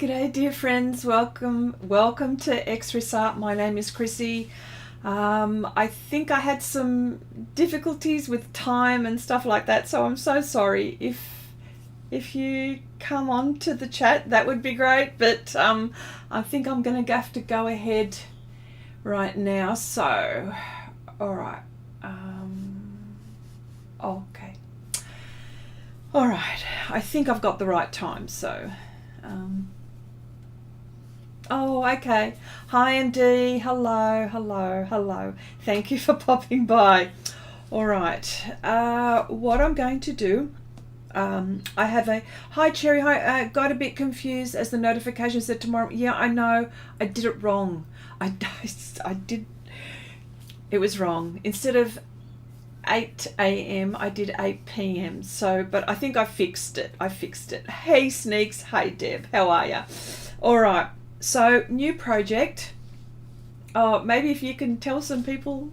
G'day dear friends, welcome to Xrissart. My name is Chrissy. I think I had some difficulties with time and stuff like that, so I'm so sorry. If you come on to the chat, that would be great, but I think I'm going to have to go ahead right now. So, alright. Okay. Alright, I think I've got the right time, so... oh, okay. Hi, Andy. Hello. Thank you for popping by. All right. What I'm going to do, I have a... Hi, Cherry. Hi. Got a bit confused as the notification said tomorrow. Yeah, I know. I did it wrong. I did... It was wrong. Instead of 8 a.m. I did 8 p.m. So, but I think I fixed it. Hey Sneaks, hey Deb, how are ya? All right, so new project. Oh, maybe if you can tell some people.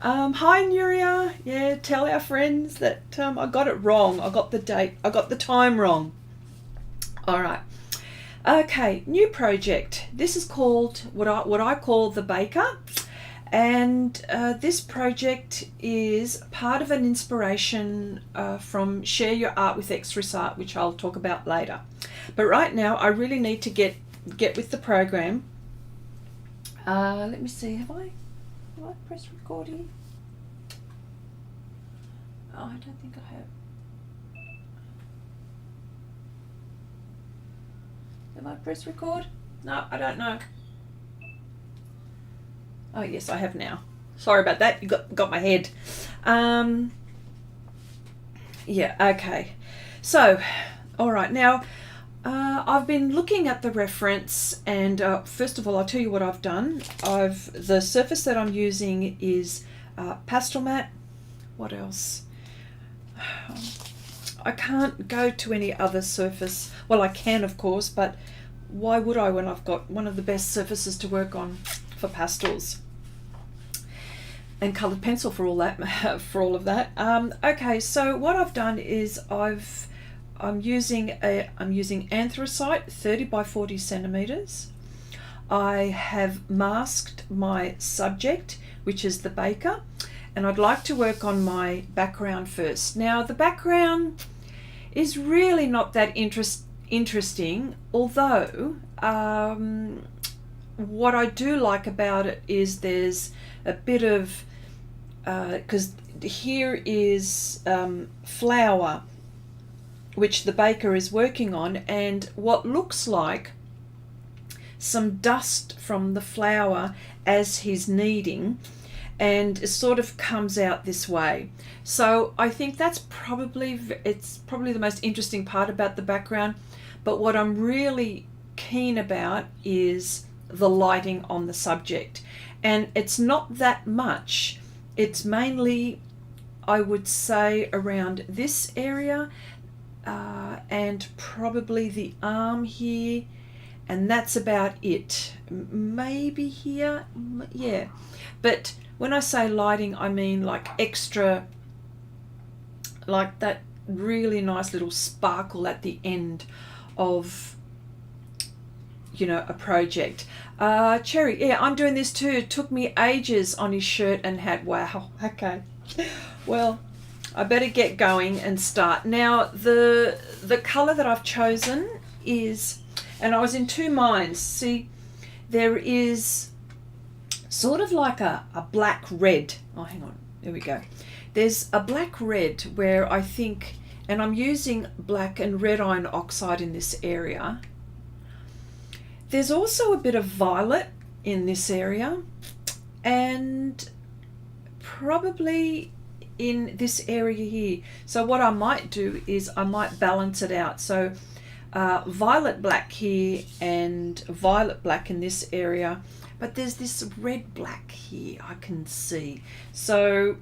Hi Nuria, yeah, tell our friends that I got it wrong. I got the date, I got the time wrong. All right, okay, new project. This is called what I call the baker. And this project is part of an inspiration from Share Your Art with Xrissart, which I'll talk about later. But right now, I really need to get with the program. Let me see, have I pressed record here? Oh, I don't think I have. Have I pressed record? No, I don't know. Oh yes, I have now. Sorry about that. You got my head. Yeah. Okay. So, all right. Now, I've been looking at the reference, and first of all, I'll tell you what I've done. The surface that I'm using is Pastelmat. What else? I can't go to any other surface. Well, I can, of course, but why would I when I've got one of the best surfaces to work on for pastels and coloured pencil for all that of that. Okay, so what I've done is I'm using anthracite 30 by 40 centimeters. I have masked my subject, which is the baker, and I'd like to work on my background first. Now the background is really not that interesting, although what I do like about it is there's a bit of, because here is flour which the baker is working on, and what looks like some dust from the flour as he's kneading, and it sort of comes out this way. So I think it's probably the most interesting part about the background. But what I'm really keen about is the lighting on the subject, and it's not that much. It's mainly, I would say, around this area and probably the arm here, and that's about it. Maybe here, yeah. But when I say lighting, I mean like extra, like that really nice little sparkle at the end of, you know, a project. Cherry, yeah, I'm doing this too. It took me ages on his shirt and hat. Wow. Okay. Well, I better get going and start. Now, the colour that I've chosen is, and I was in two minds. See, there is sort of like a black red. Oh, hang on. There we go. There's a black red where I think, and I'm using black and red iron oxide in this area. There's also a bit of violet in this area, and probably in this area here. So what I might do is I might balance it out. So violet black here and violet black in this area, but there's this red black here I can see. So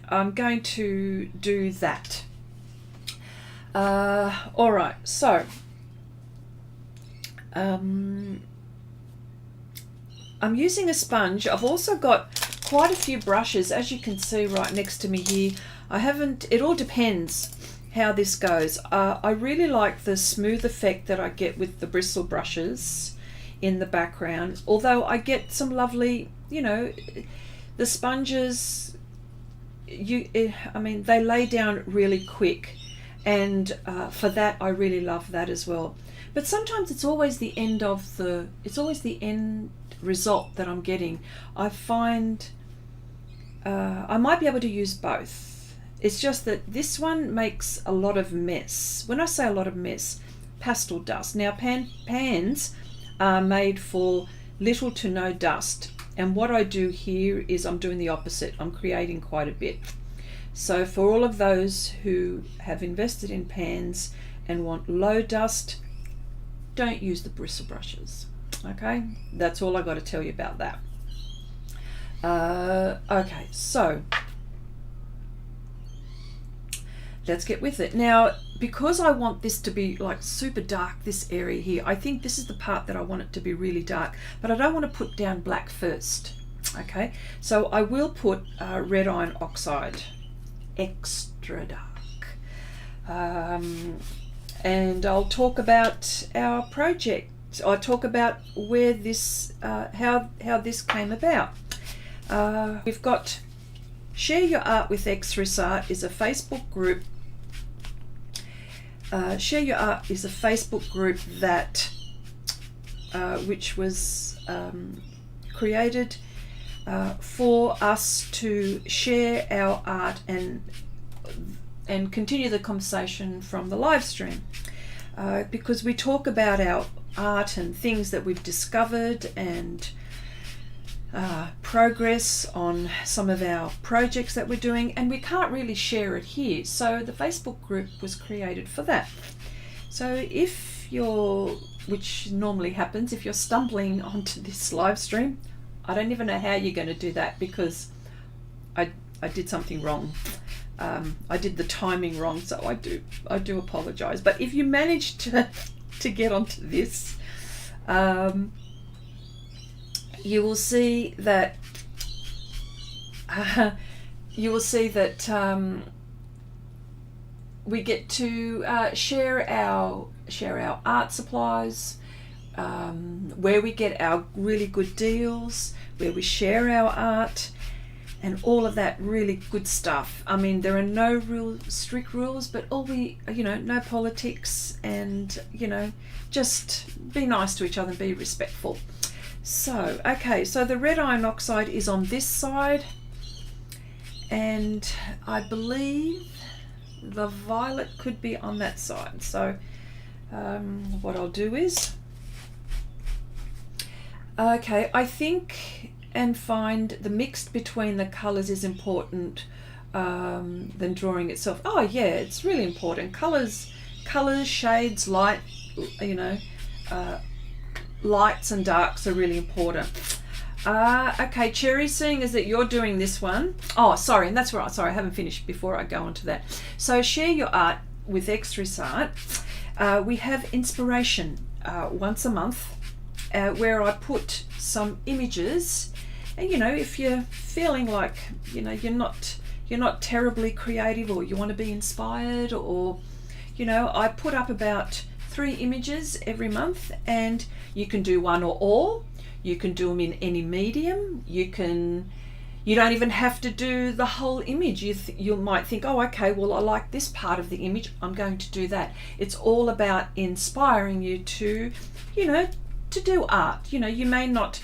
I'm going to do that. All right, so I'm using a sponge. I've also got quite a few brushes, as you can see right next to me here. It all depends how this goes. I really like the smooth effect that I get with the bristle brushes in the background, although I get some lovely, you know, the sponges, I mean, they lay down really quick, and for that I really love that as well. But sometimes it's always the end result that I'm getting. I find I might be able to use both. It's just that this one makes a lot of mess. When I say a lot of mess, pastel dust. Now pans are made for little to no dust, and what I do here is I'm doing the opposite. I'm creating quite a bit. So for all of those who have invested in pans and want low dust, don't use the bristle brushes. Okay, that's all I got to tell you about that. Okay, so let's get with it. Now, because I want this to be like super dark, this area here, I think this is the part that I want it to be really dark, but I don't want to put down black first. Okay, so I will put red iron oxide, extra dark, and I'll talk about our project. I'll talk about where this, how this came about. We've got Share Your Art with Xrissart is a Facebook group. Share Your Art is a Facebook group that which was created for us to share our art and continue the conversation from the live stream, because we talk about our art and things that we've discovered and progress on some of our projects that we're doing, and we can't really share it here, so the Facebook group was created for that. So if you're, which normally happens if you're stumbling onto this live stream, I don't even know how you're going to do that, because I did something wrong. I did the timing wrong, so I do apologize. But if you manage to get onto this, you will see that we get to share our art supplies, where we get our really good deals, where we share our art, and all of that really good stuff. I mean, there are no strict rules, but all no politics, and just be nice to each other and be respectful. So, okay, so the red iron oxide is on this side, and I believe the violet could be on that side. So what I'll do is, okay, I think and find the mix between the colors is important than drawing itself. Oh yeah, it's really important. Colors, shades, light, lights and darks are really important. Okay, Cherry, seeing as that you're doing this one. Oh, sorry, and that's right. Sorry, I haven't finished before I go on to that. So Share Your Art with Xrissart. We have inspiration once a month, where I put some images, and if you're feeling like you're not terribly creative, or you want to be inspired, or I put up about 3 images every month, and you can do one or all. You can do them in any medium. You don't even have to do the whole image. You might think, oh, okay, well, I like this part of the image, I'm going to do that. It's all about inspiring you to, to do art. You may not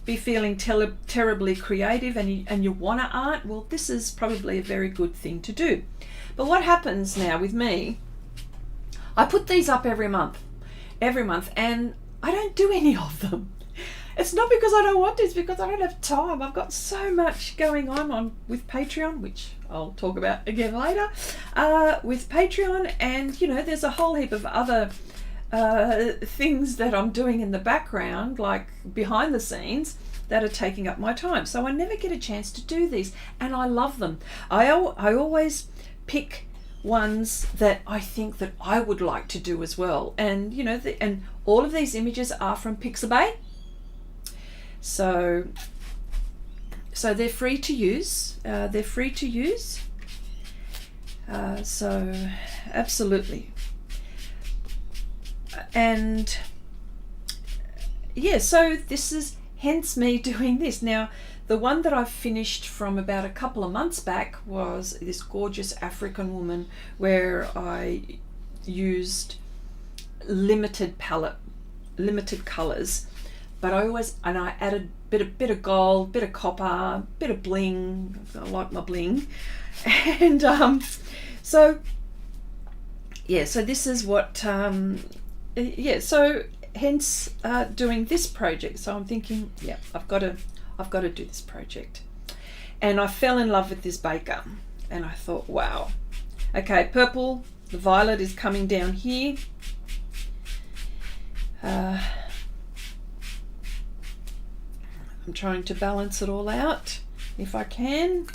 be feeling terribly creative, and you want to art. Well, this is probably a very good thing to do. But what happens now with me, I put these up every month, and I don't do any of them. It's not because I don't want to, it's because I don't have time. I've got so much going on with Patreon, which I'll talk about again later, with Patreon, and there's a whole heap of other things that I'm doing in the background, like behind the scenes, that are taking up my time. So I never get a chance to do these, and I love them. I always pick ones that I think that I would like to do as well, and and all of these images are from Pixabay. So they're free to use. So absolutely. And yeah, so this is hence me doing this. Now, the one that I finished from about a couple of months back was this gorgeous African woman where I used limited colours, but I added bit of gold, bit of copper, bit of bling. I like my bling. And so yeah, so this is what yeah, so hence doing this project. So I'm thinking, yeah, I've got to do this project. And I fell in love with this baker, and I thought, wow, okay, purple, the violet is coming down here. I'm trying to balance it all out. If I can,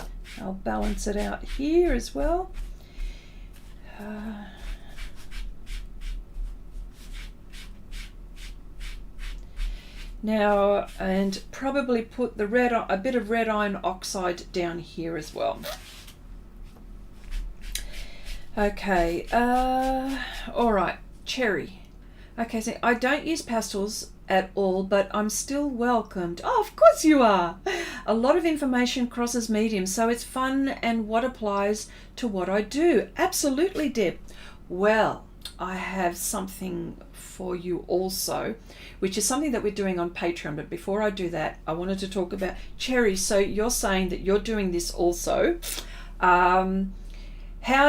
I'll balance it out here as well. Now, and probably put a bit of red iron oxide down here as well. Okay, all right, cherry. Okay, so I don't use pastels at all, but I'm still welcomed. Oh, of course you are. A lot of information crosses mediums, so it's fun and what applies to what I do. Absolutely, Deb. Well, I have something for you also, which is something that we're doing on Patreon. But before I do that, I wanted to talk about cherry. So you're saying that you're doing this also. What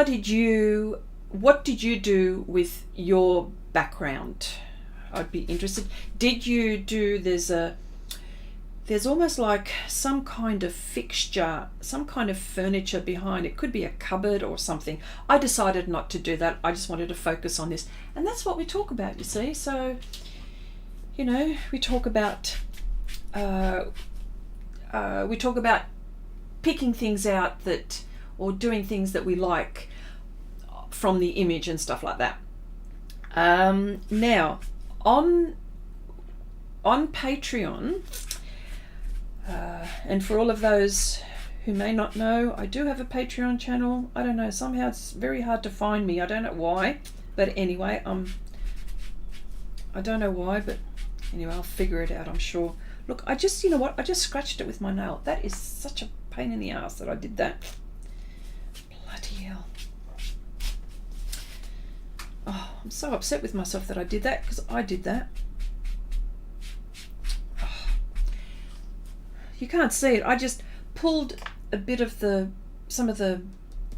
did you do with your background? I'd be interested. Did you do, there's almost like some kind of fixture, some kind of furniture behind it. Could be a cupboard or something. I decided not to do that. I just wanted to focus on this. And that's what we talk about, you see. So, you know, we talk about picking things out or doing things that we like from the image and stuff like that. Now, on Patreon, and for all of those who may not know, I do have a Patreon channel. I don't know, somehow it's very hard to find me. I don't know why, but anyway, I don't know why, but anyway, I'll figure it out, I'm sure. Look, you know what? I just scratched it with my nail. That is such a pain in the ass that I did that. Bloody hell. Oh, I'm so upset with myself that I did that, because I did that. Oh. You can't see it. I just pulled a bit of some of the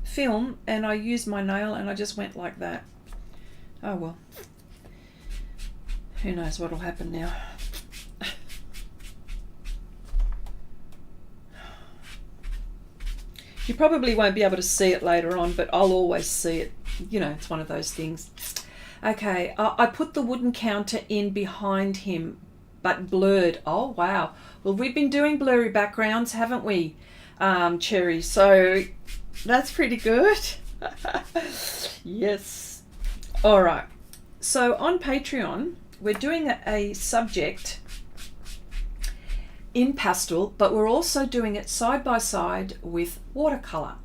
film and I used my nail and I just went like that. Oh well. Who knows what'll happen now. You probably won't be able to see it later on, but I'll always see it. You know, it's one of those things. Okay, I put the wooden counter in behind him, but blurred. Oh, wow. Well, we've been doing blurry backgrounds, haven't we, Cherry? So that's pretty good. Yes. All right. So on Patreon, we're doing a subject in pastel, but we're also doing it side by side with watercolor.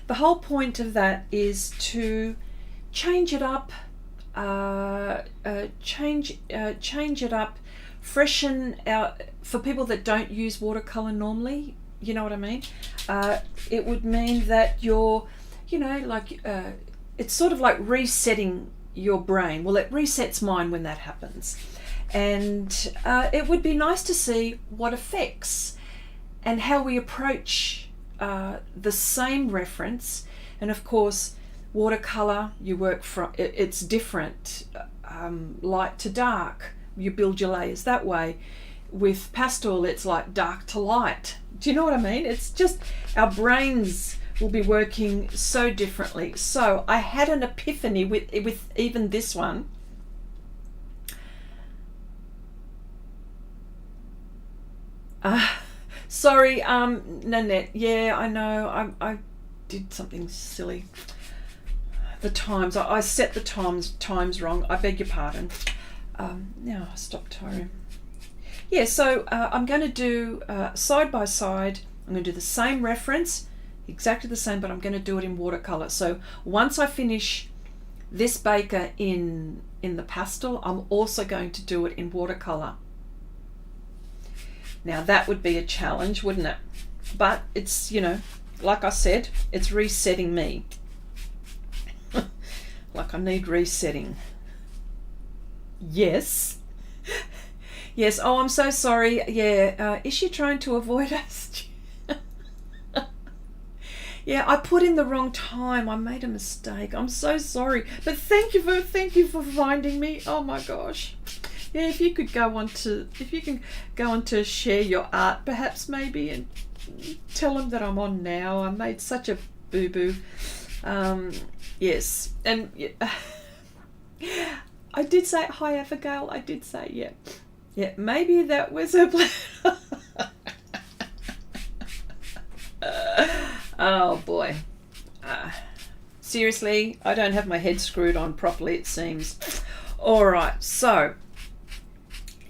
The whole point of that is to change it up, freshen out for people that don't use watercolor normally. You know what I mean? It would mean that you're, you know, like it's sort of like resetting your brain. Well, it resets mine when that happens. And it would be nice to see what effects and how we approach the same reference. And of course, watercolor, you work from, it's different, light to dark. You build your layers that way. With pastel, it's like dark to light. Do you know what I mean? It's just our brains will be working so differently. So I had an epiphany with even this one. Sorry, Nanette. Yeah, I know. I did something silly. The times. I set the times wrong. I beg your pardon. Now I stop tiring. Yeah, so I'm going to do side by side. I'm going to do the same reference, exactly the same, but I'm going to do it in watercolor. So once I finish this baker in the pastel, I'm also going to do it in watercolor. Now that would be a challenge, wouldn't it? But it's, you know, like I said, it's resetting me. Like I need resetting. Yes. Yes. Oh, I'm so sorry. Yeah. Is she trying to avoid us? Yeah, I put in the wrong time. I made a mistake. I'm so sorry. But thank you for finding me. Oh my gosh. Yeah, if you can go on to share your art, perhaps maybe, and tell them that I'm on now. I made such a boo-boo. Yes, and I did say hi, Abigail. I did say yeah. Maybe that was a plan. Oh boy. Seriously, I don't have my head screwed on properly, it seems. Alright, so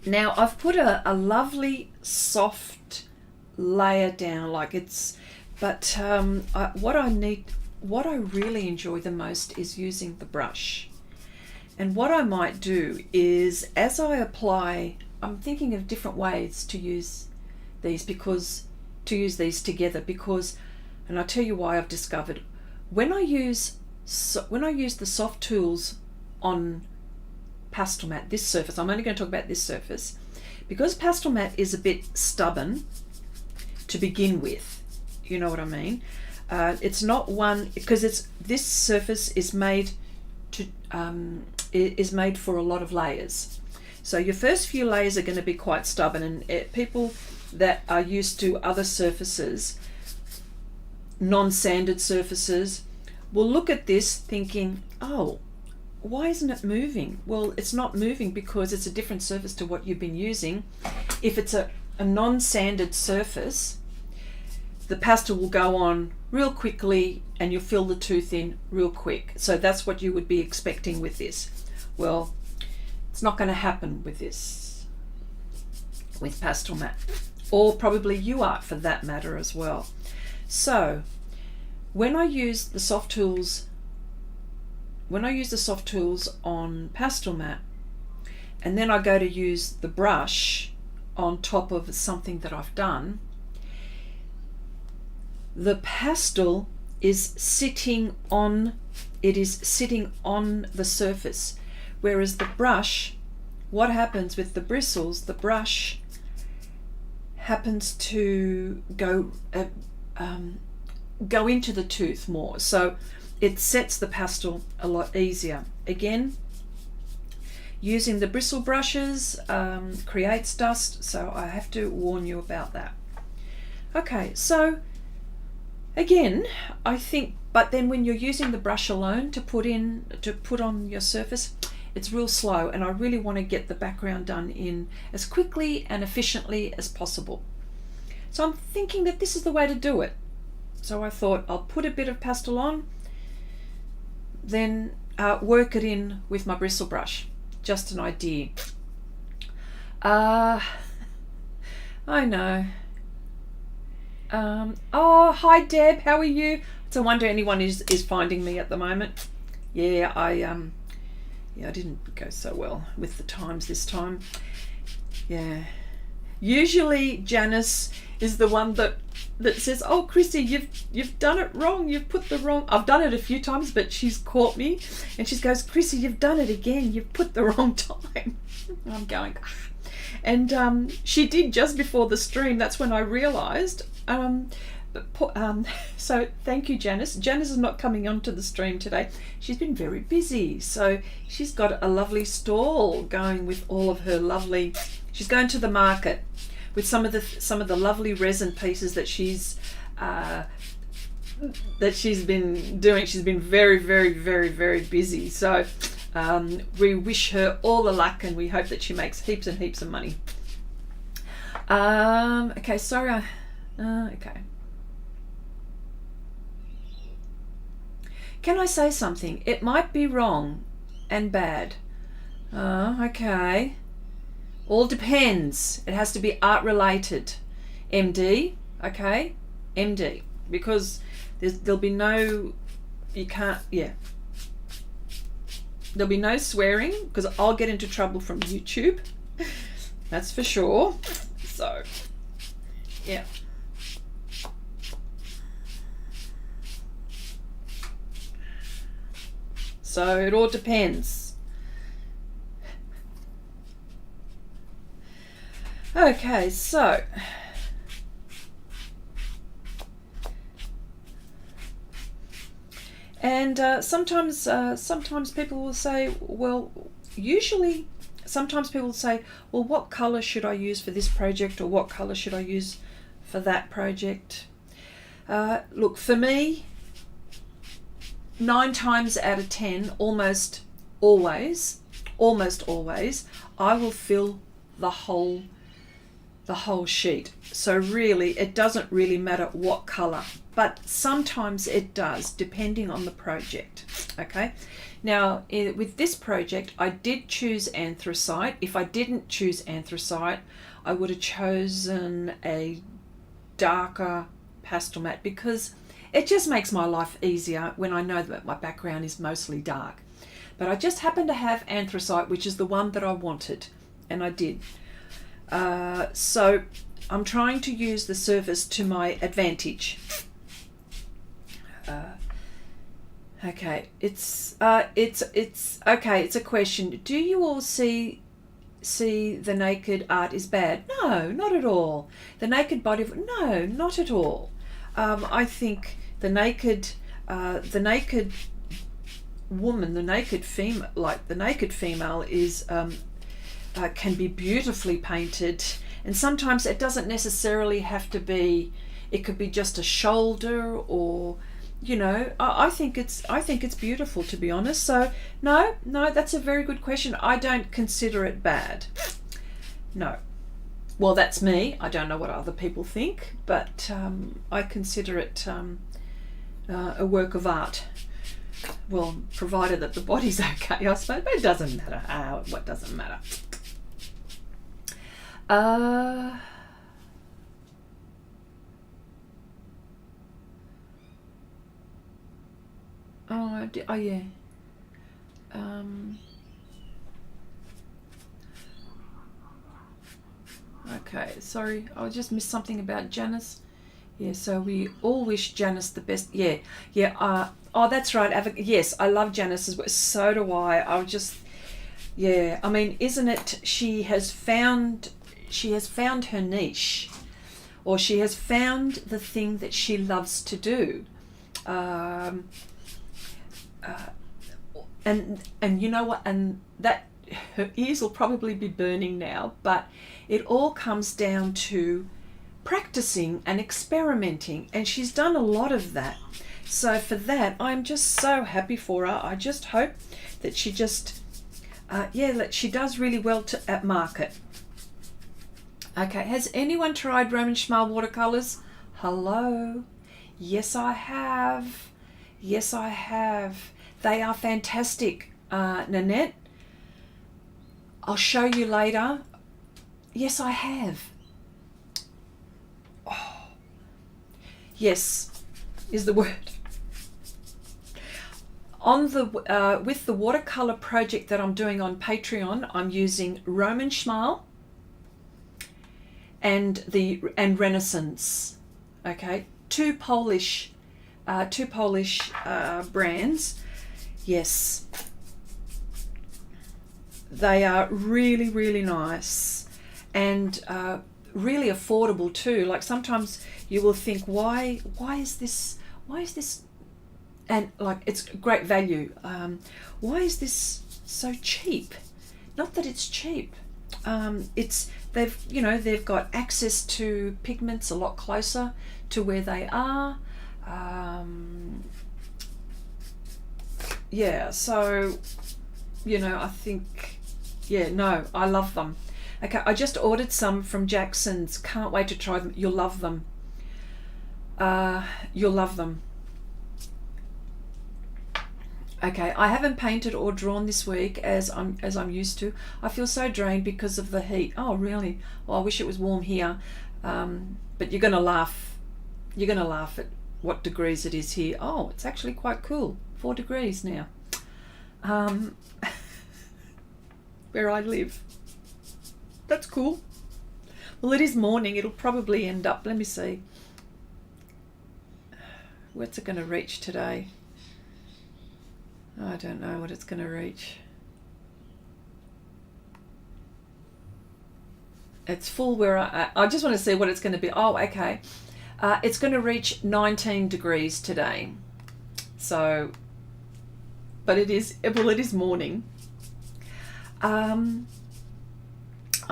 now I've put a lovely soft layer down, like it's, but what I really enjoy the most is using the brush. And what I might do is, as I apply, I'm thinking of different ways to use these together, because, and I'll tell you why I've discovered, when I use the soft tools on Pastelmat, this surface, I'm only going to talk about this surface, because Pastelmat is a bit stubborn to begin with, you know what I mean? It's not one, because this surface is made for a lot of layers. So your first few layers are going to be quite stubborn, and people that are used to other surfaces, non-sanded surfaces, will look at this thinking, oh, why isn't it moving? Well, it's not moving because it's a different surface to what you've been using. If it's a non-sanded surface, the pastel will go on real quickly and you'll fill the tooth in real quick. So that's what you would be expecting with this. Well, it's not going to happen with this, with Pastelmat, or probably UArt for that matter as well. So when I use the soft tools on Pastelmat, and then I go to use the brush on top of something that I've done, the pastel is sitting on the surface, whereas the brush, what happens with the bristles, the brush happens to go into the tooth more, so it sets the pastel a lot easier. Again, using the bristle brushes creates dust, so I have to warn you about that. Okay, so again, I think, but then when you're using the brush alone to put on your surface, it's real slow, and I really want to get the background done in as quickly and efficiently as possible. So I'm thinking that this is the way to do it. So I thought I'll put a bit of pastel on, then work it in with my bristle brush. Just an idea. I know. Oh, hi Deb, how are you? It's a wonder anyone is finding me at the moment. Yeah, I didn't go so well with the times this time. Yeah. Usually Janice is the one that says, oh Chrissy, you've done it wrong, you've put the wrong, I've done it a few times, but she's caught me, and she goes, Chrissy, you've done it again, you've put the wrong time. I'm going, and she did just before the stream. That's when I realized. So thank you, Janice. Janice is not coming onto the stream today. She's been very busy, so she's got a lovely stall going with all of her lovely, she's going to the market with some of the lovely resin pieces that she's been doing. She's been very, very, very, very busy. So we wish her all the luck, and we hope that she makes heaps and heaps of money. Okay, sorry. Okay. Can I say something? It might be wrong and bad. Okay. All depends. It has to be art related. MD, okay? MD. Because There'll be no, you can't, yeah. There'll be no swearing because I'll get into trouble from YouTube. That's for sure. So, yeah. So it all depends. Okay, so and sometimes people will say, well, usually sometimes people will say, well, what color should I use for this project, or what color should I use for that project? Look, for me, 9 times out of 10, almost always, I will fill the whole sheet. So really, it doesn't really matter what color, but sometimes it does, depending on the project. Okay, now with this project, I did choose anthracite. If I didn't choose anthracite, I would have chosen a darker Pastelmat, because it just makes my life easier when I know that my background is mostly dark. But I just happen to have anthracite, which is the one that I wanted, and I did. So I'm trying to use the surface to my advantage. Okay, it's okay. It's a question. Do you all see the naked art is bad? No, not at all. The naked body of, no, not at all. I think the naked woman, the naked female, like the naked female is can be beautifully painted, and sometimes it doesn't necessarily have to be. It could be just a shoulder, or you know. I think it's beautiful, to be honest. So no, that's a very good question. I don't consider it bad. No. Well, that's me. I don't know what other people think, but I consider it a work of art. Well, provided that the body's okay, I suppose. But it doesn't matter. What doesn't matter? Oh yeah. Okay, sorry, I just missed something about Janice. Yeah, so we all wish Janice the best. Yeah. Oh, that's right. Yes, I love Janice as well. So do I. Yeah. I mean, isn't it? She has found her niche, or she has found the thing that she loves to do. And you know what? And that, her ears will probably be burning now, but it all comes down to practicing and experimenting, and she's done a lot of that. So for that, I'm just so happy for her. I just hope that she just that she does really well at market. Okay, has anyone tried Roman Schmal watercolors? Hello? Yes, I have. They are fantastic, Nanette. I'll show you later. Yes, I have. Oh, yes, is the word. On the with the watercolor project that I'm doing on Patreon, I'm using Roman Schmal and Renaissance. Okay, two Polish brands. Yes, they are really, really nice, and really affordable too. Like sometimes you will think, why is this, and like it's great value. Why is this so cheap? Not that it's cheap. They've got access to pigments a lot closer to where they are. Yeah, so I think, I love them. Okay, I just ordered some from Jackson's. Can't wait to try them. You'll love them. Okay, I haven't painted or drawn this week as I'm used to. I feel so drained because of the heat. Oh, really? Well, I wish it was warm here. But you're gonna laugh. You're gonna laugh at what degrees it is here. Oh, it's actually quite cool. 4 degrees now. Where I live. That's cool. Well, it is morning. It'll probably end up, let me see. What's it going to reach today? I don't know what it's going to reach. It's full where I just want to see what it's going to be. Oh, okay. It's going to reach 19 degrees today. So, but it is morning. I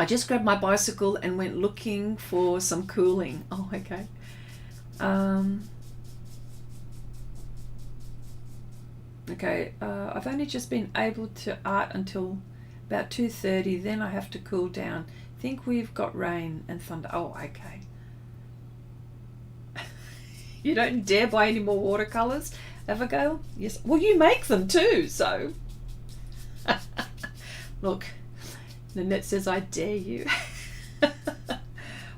just grabbed my bicycle and went looking for some cooling. Oh, okay. Okay, I've only just been able to art until about 2:30. Then I have to cool down. Think we've got rain and thunder. Oh, okay. You don't dare buy any more watercolors, Abigail? Yes. Well, you make them too, so. Look, Nanette says, I dare you.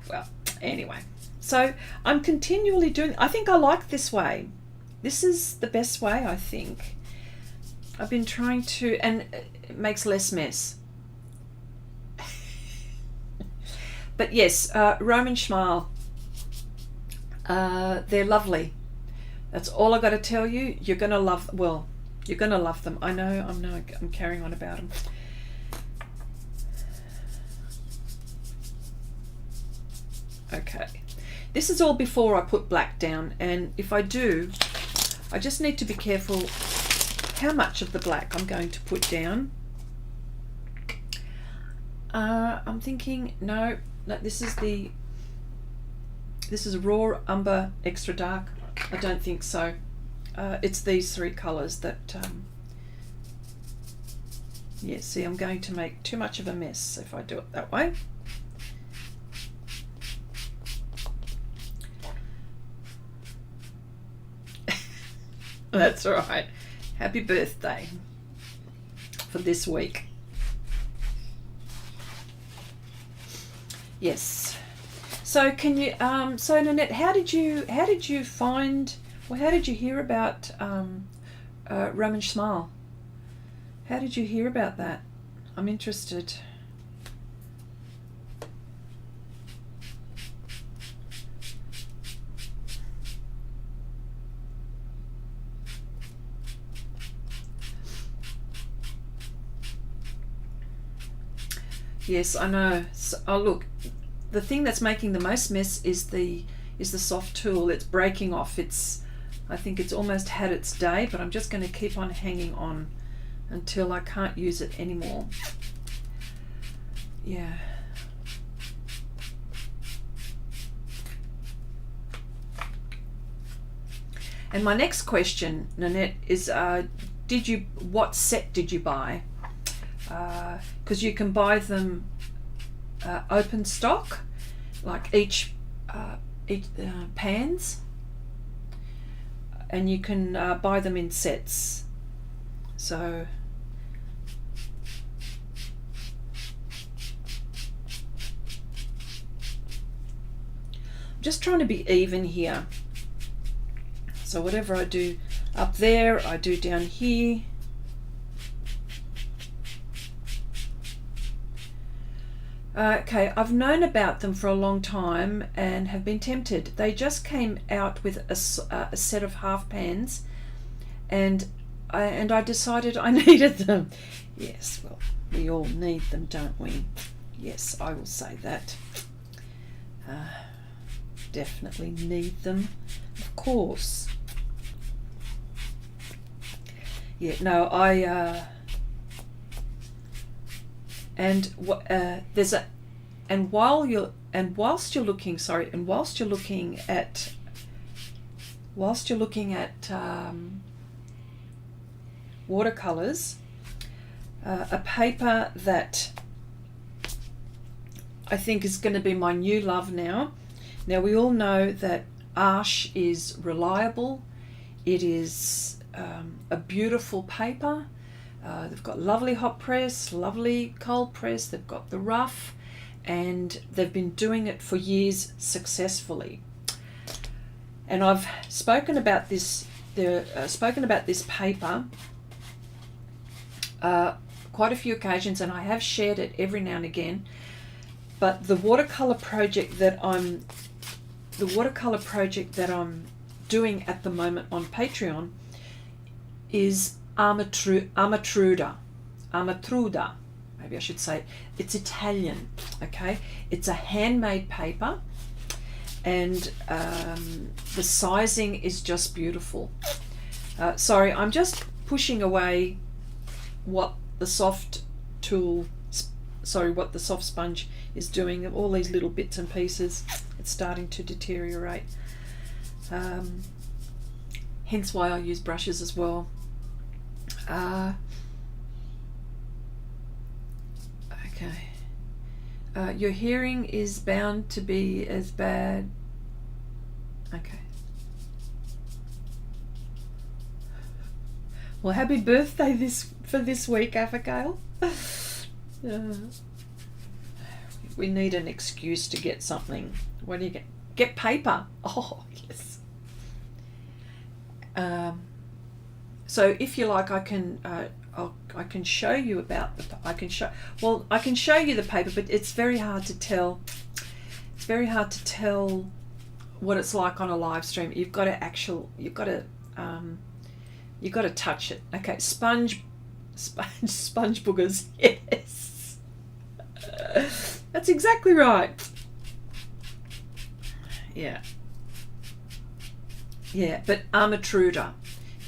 Well, anyway. So I'm continually doing, I think I like this way. This is the best way, I think. I've been trying to, and it makes less mess. But yes, Roman Schmal, they're lovely. That's all I got to tell you. You're going to love, well, you're going to love them. I know, I'm carrying on about them. Okay, this is all before I put black down, and if I do, I just need to be careful how much of the black I'm going to put down. I'm thinking, no, this is raw umber extra dark. I don't think so. It's these 3 colors that yeah, see, I'm going to make too much of a mess if I do it that way. That's all right. Happy birthday for this week. Yes. So can you so Nanette, how did you find, well, how did you hear about Roman Schmal? How did you hear about that? I'm interested. Yes, I know. So, oh, look, the thing that's making the most mess is the soft tool. It's breaking off. I think it's almost had its day, but I'm just going to keep on hanging on until I can't use it anymore. Yeah. And my next question, Nanette, is what set did you buy? Because you can buy them open stock, like each pans, and you can buy them in sets. So I'm just trying to be even here. So whatever I do up there, I do down here. Okay, I've known about them for a long time and have been tempted. They just came out with a set of half pans, and I decided I needed them. Yes, well, we all need them, don't we? Yes, I will say that. Definitely need them, of course. Yeah, no, whilst you're looking at watercolors, a paper that I think is going to be my new love now. Now, we all know that Arches is reliable. It is a beautiful paper. They've got lovely hot press, lovely cold press, they've got the rough, and they've been doing it for years successfully. And I've spoken about this paper quite a few occasions, and I have shared it every now and again. But the watercolor project that I'm doing at the moment on Patreon is Armatruda. Maybe I should say it's Italian. Okay, it's a handmade paper, and the sizing is just beautiful. Sorry, I'm just pushing away what the soft sponge is doing. All these little bits and pieces, it's starting to deteriorate. Hence why I use brushes as well. Okay. Your hearing is bound to be as bad. Okay. Well, happy birthday for this week, Abigail. We need an excuse to get something. What do you get? Get paper. Oh, yes. So if you like, I can show you about I can show you the paper, but it's very hard to tell. It's very hard to tell what it's like on a live stream. You've got to touch it. Okay, sponge boogers. Yes, that's exactly right. Yeah, but Armatruda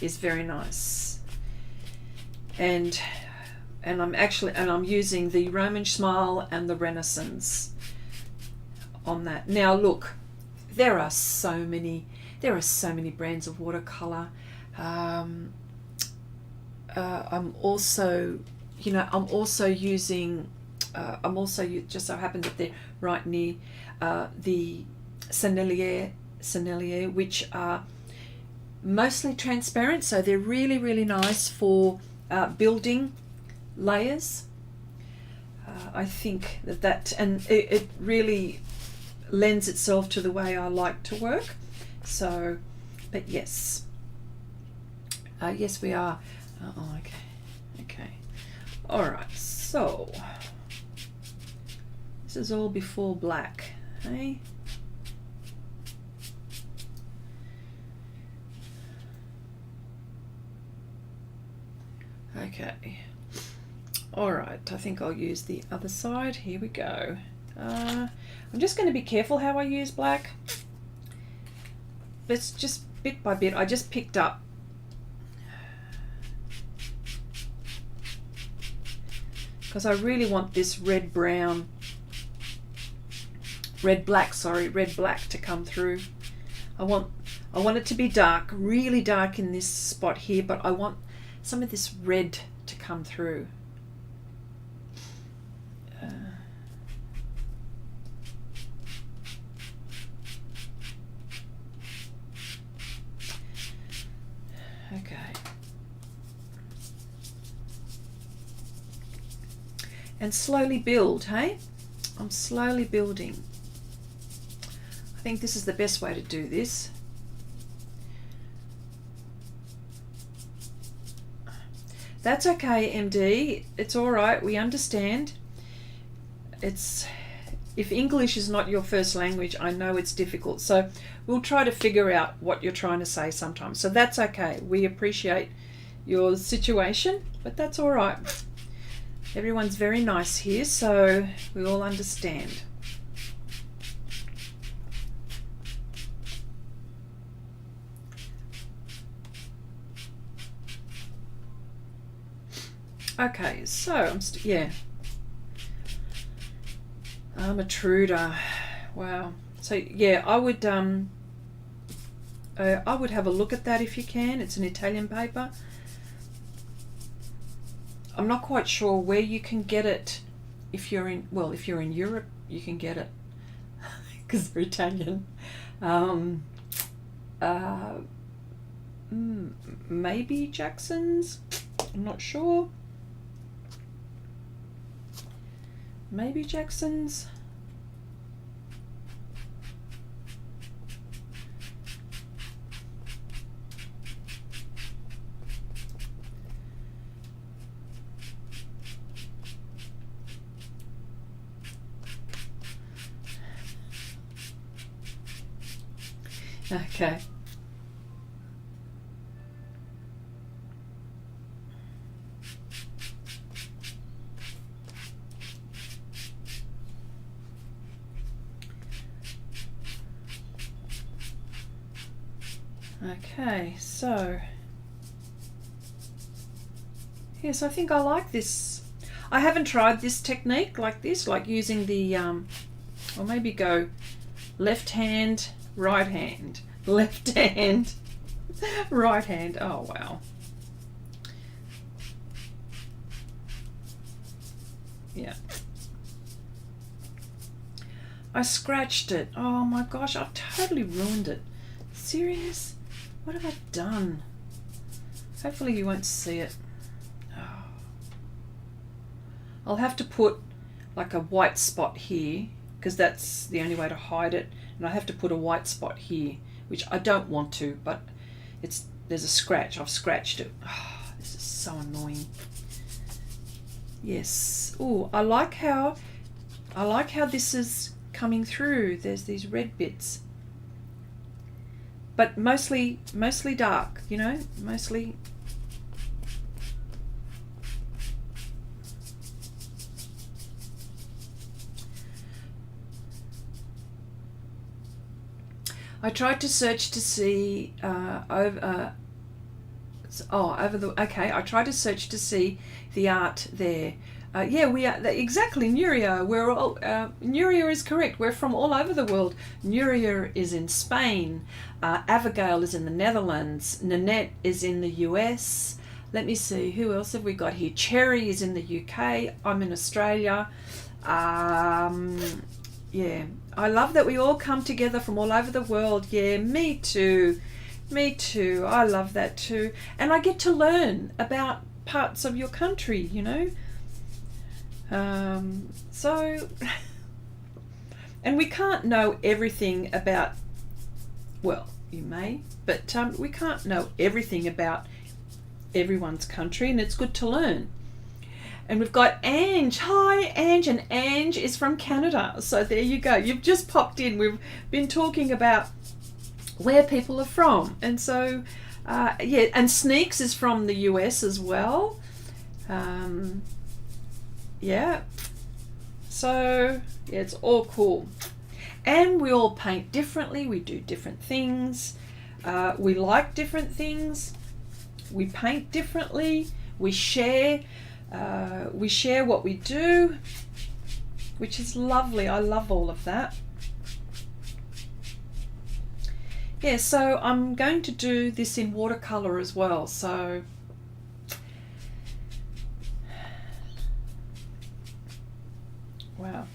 is very nice, and I'm using the Roman Smile and the Renaissance on that. Now look, there are so many brands of watercolor. I'm also using just so happens that they're right near the Sennelier, which are mostly transparent, so they're really, really nice for building layers. I think that it really lends itself to the way I like to work. So, but yes, yes we are. Oh, okay. All right. So this is all before black, hey? Okay. All right. I think I'll use the other side. Here we go. I'm just going to be careful how I use black. It's just bit by bit. I just picked up. Because I really want this red black to come through. I want it to be dark, really dark in this spot here, but I want some of this red to come through. Okay. And slowly build, hey? I'm slowly building. I think this is the best way to do this. That's okay, MD. It's all right. We understand. If English is not your first language, I know it's difficult. So we'll try to figure out what you're trying to say sometimes. So that's okay. We appreciate your situation, but that's all right. Everyone's very nice here, so we all understand. Okay, so Armatruda. Wow. So yeah, I would have a look at that if you can. It's an Italian paper. I'm not quite sure where you can get it. If you're in Europe, you can get it because they're Italian. Maybe Jackson's. I'm not sure. Maybe Jackson's. Okay. Okay, so yes, I think I like this. I haven't tried this technique like this, like using the or maybe go left hand, right hand, left hand, right hand. Oh wow. Yeah. I scratched it. Oh my gosh, I've totally ruined it. Serious? What have I done? Hopefully you won't see it. Oh. I'll have to put like a white spot here because that's the only way to hide it. And I have to put a white spot here, which I don't want to, but there's a scratch. I've scratched it. Oh, this is so annoying. Yes. Oh, I like how this is coming through. There's these red bits. But mostly dark, you know, mostly. I tried to search to see I tried to search to see the art there. Yeah, we are exactly Nuria. We're all Nuria is correct. We're from all over the world. Nuria is in Spain. Abigail is in the Netherlands. Nanette is in the US. Let me see, who else have we got here? Cherry is in the UK. I'm in Australia. Yeah, I love that we all come together from all over the world. Yeah, me too. Me too. I love that too. And I get to learn about parts of your country, you know. So, and we can't know everything about, well, you may, but we can't know everything about everyone's country, and it's good to learn. And we've got Ange. Hi, Ange. And Ange is from Canada. So there you go. You've just popped in. We've been talking about where people are from. And so, yeah, and Sneaks is from the US as well. Yeah. So, yeah, it's all cool. And we all paint differently. We do different things. We like different things. We paint differently. We share what we do, which is lovely. I love all of that. Yeah, so I'm going to do this in watercolor as well. So wow.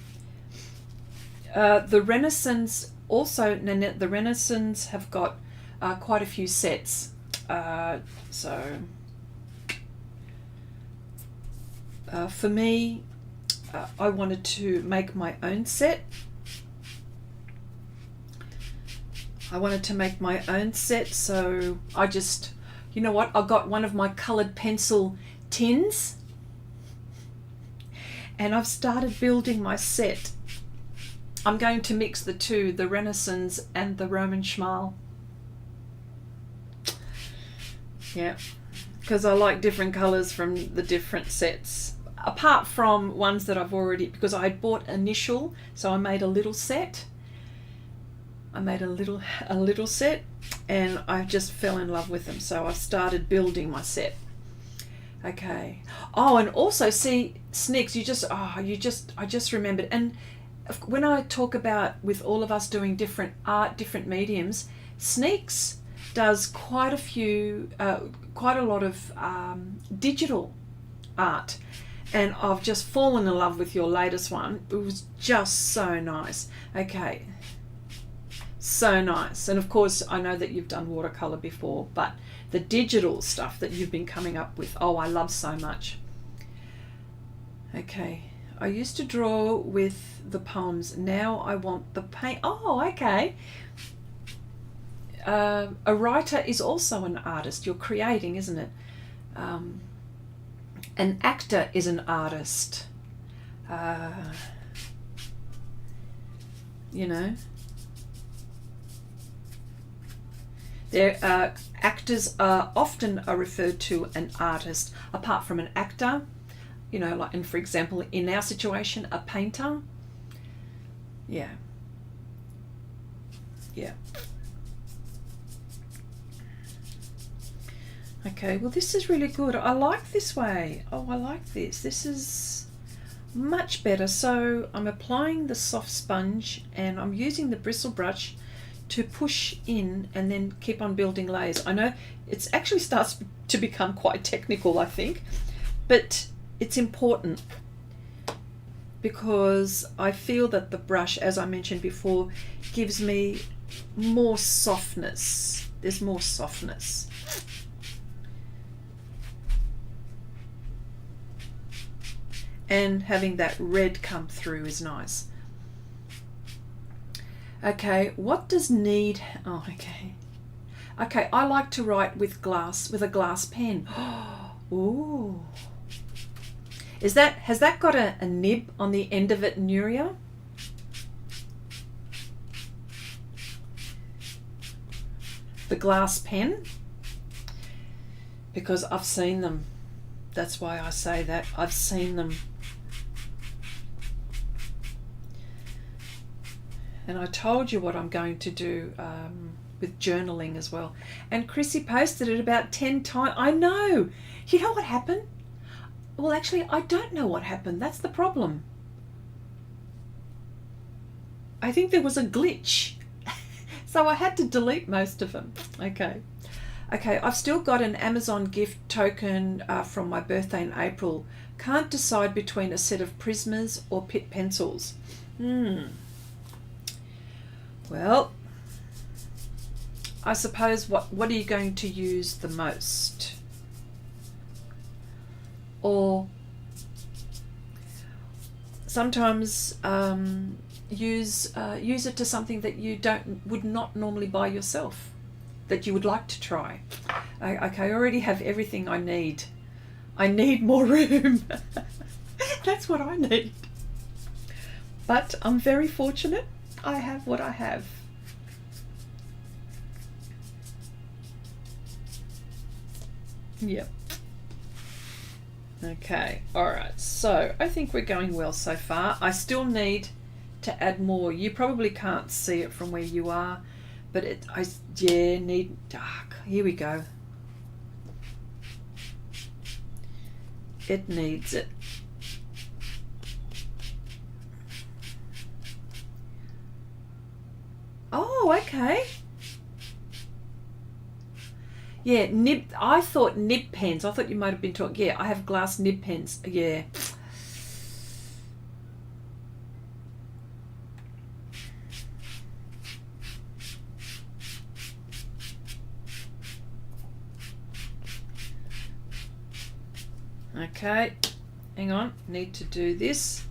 The Renaissance also, Nanette, the Renaissance have got quite a few sets. For me, I wanted to make my own set. So I just, you know what, I got one of my coloured pencil tins and I've started building my set. I'm going to mix the two, the Renaissance and the Roman Schmal. Yeah, because I like different colours from the different sets. Apart from ones that I've already, because I had bought initial, so I made a little set. I made a little set, and I just fell in love with them. So I started building my set. Okay. Oh, and also see, Sneaks, I just remembered. And when I talk about with all of us doing different art, different mediums, Sneaks does quite a lot of digital art. And I've just fallen in love with your latest one. It was just so nice. Okay. So nice. And of course, I know that you've done watercolor before, but the digital stuff that you've been coming up with, oh, I love so much. Okay. I used to draw with the poems. Now I want the paint. Oh, okay. A writer is also an artist. You're creating, isn't it? An actor is an artist. You know. Actors are often referred to an artist, apart from an actor, you know, like, and for example, in our situation, a painter. Yeah. Yeah. Okay, well, this is really good. I like this way. Oh, I like this. This is much better. So I'm applying the soft sponge and I'm using the bristle brush to push in and then keep on building layers. I know it actually starts to become quite technical, I think, but it's important because I feel that the brush, as I mentioned before, gives me more softness. There's more softness. And having that red come through is nice. Okay, what does need? Oh, okay. Okay, I like to write with a glass pen. Ooh. Has that got a nib on the end of it, Nuria? The glass pen? Because I've seen them. That's why I say that. I've seen them. And I told you what I'm going to do with journaling as well. And Chrissy posted it about 10 times. I know. You know what happened? Well, actually, I don't know what happened. That's the problem. I think there was a glitch. So I had to delete most of them. Okay. Okay, I've still got an Amazon gift token from my birthday in April. Can't decide between a set of Prismas or Pit pencils. Well, I suppose what are you going to use the most? Or sometimes use it to something that you would not normally buy yourself, that you would like to try. Okay, I already have everything I need. I need more room. That's what I need. But I'm very fortunate. I have what I have. Yep. Okay, all right. So I think we're going well so far. I still need to add more. You probably can't see it from where you are, but I need dark. Here we go. It needs it. Oh, okay. Yeah, nib. I thought nib pens. I thought you might have been talking. Yeah, I have glass nib pens. Yeah. Okay, hang on. Need to do this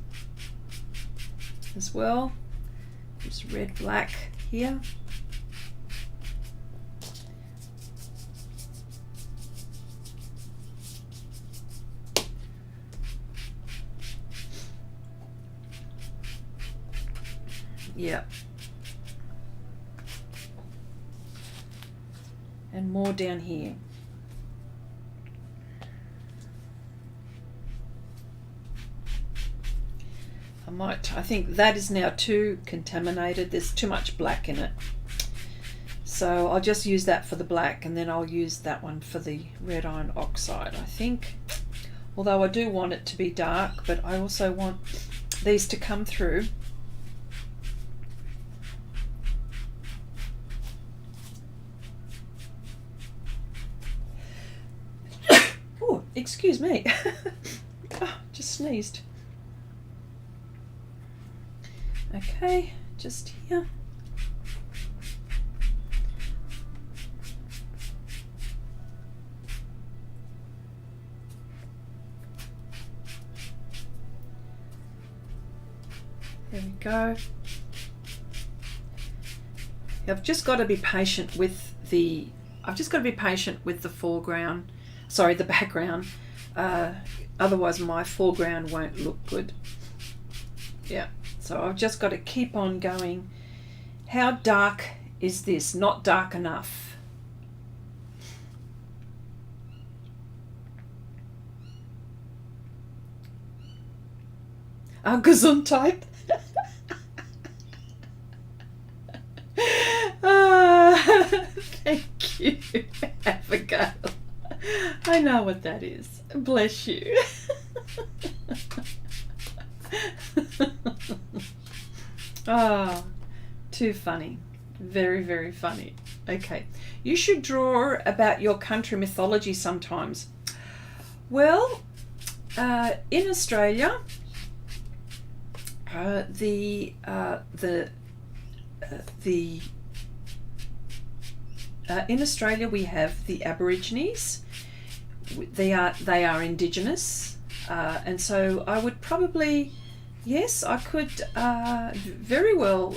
as well. Just red, black here. Yeah. And more down here. I think that is now too contaminated. There's too much black in it. So I'll just use that for the black, and then I'll use that one for the red iron oxide, I think. Although I do want it to be dark, but I also want these to come through. Oh, excuse me. Oh, just sneezed. Okay, just here. There we go. I've just got to be patient with the foreground, sorry, the background. Otherwise my foreground won't look good. Yeah. So I've just got to keep on going. How dark is this? Not dark enough. Gesundheit. Ah, thank you, Abigail. I know what that is. Bless you. Oh, too funny. Very, very funny. Okay. You should draw about your country mythology sometimes. Well, in Australia, in Australia we have the Aborigines. They are indigenous, and so I would probably, yes, I could very well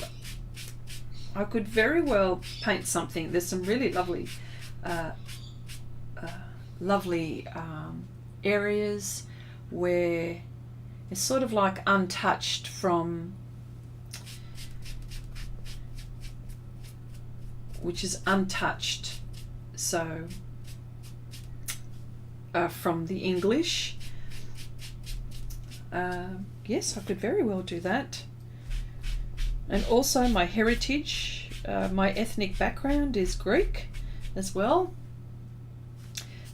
paint something. There's some really lovely areas where it's sort of like untouched from, which is untouched, so from the English. Yes, I could very well do that. And also my heritage, my ethnic background is Greek as well.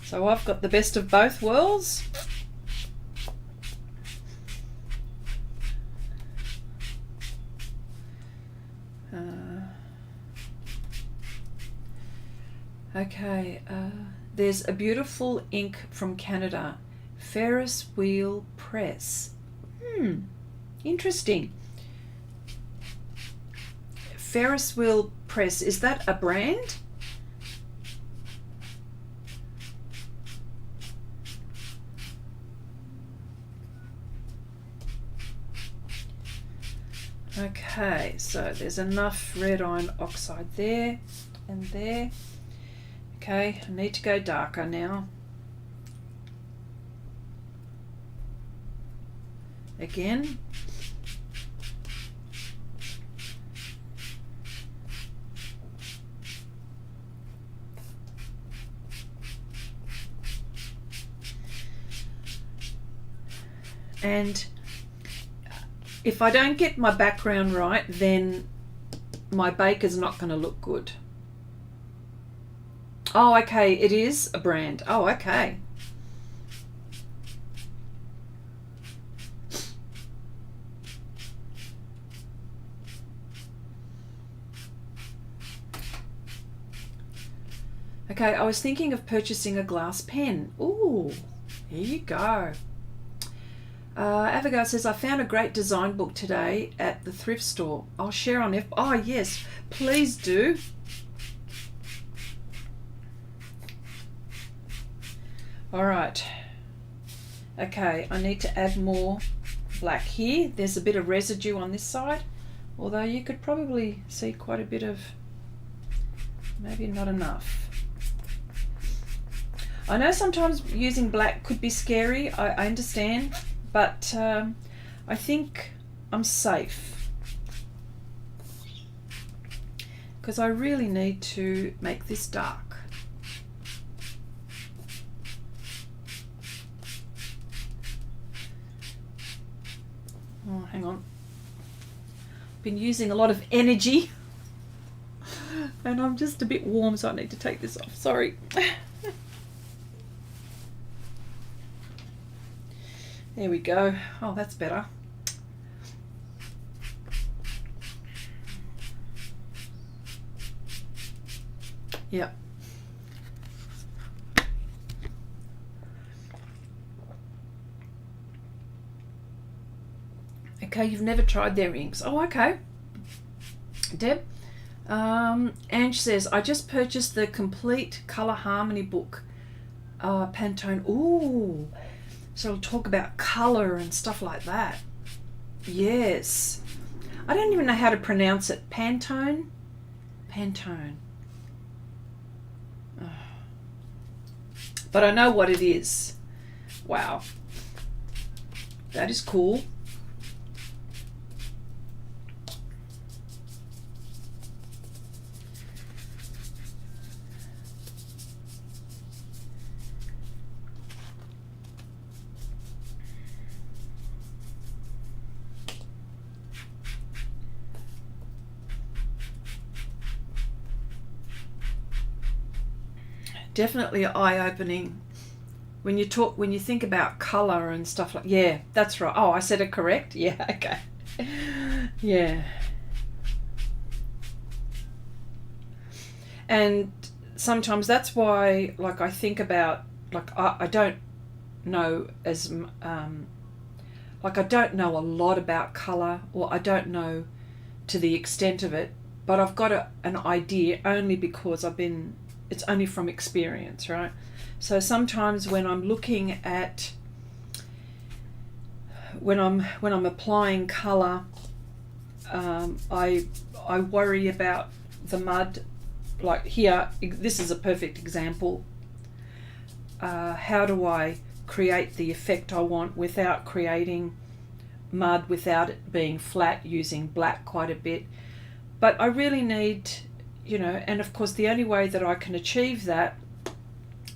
So I've got the best of both worlds. Okay, there's a beautiful ink from Canada, Ferris Wheel Press. Interesting. Ferris Wheel Press, is that a brand? Okay, so there's enough red iron oxide there and there. Okay, I need to go darker now. Again. And if I don't get my background right, then my baker's not going to look good. Oh, okay, it is a brand. Oh, okay. Okay, I was thinking of purchasing a glass pen. Ooh, here you go. Abigail says, I found a great design book today at the thrift store. I'll share on F. Oh, yes, please do. All right. Okay, I need to add more black here. There's a bit of residue on this side, although you could probably see quite a bit of, maybe not enough. I know sometimes using black could be scary, I understand, but I think I'm safe because I really need to make this dark. Oh, hang on. Been using a lot of energy and I'm just a bit warm, so I need to take this off. Sorry. There we go. Oh, that's better. Yeah. Okay, you've never tried their inks. Oh, okay. Deb. Ange says, I just purchased the complete Colour Harmony book. Pantone. Ooh. So it'll talk about colour and stuff like that. Yes. I don't even know how to pronounce it. Pantone? Pantone. Oh. But I know what it is. Wow. That is cool. definitely eye-opening when you think about colour and stuff like. Yeah, that's right. Oh, I said it correct. Yeah, okay. Yeah. And sometimes that's why, like, I think about, like, I don't know as like, I don't know a lot about colour, or I don't know to the extent of it, but I've got an idea only because it's only from experience, right? So sometimes when I'm looking at, when I'm applying colour, I worry about the mud. Like here, this is a perfect example. How do I create the effect I want without creating mud, without it being flat, using black quite a bit? But I really need, and of course the only way that I can achieve that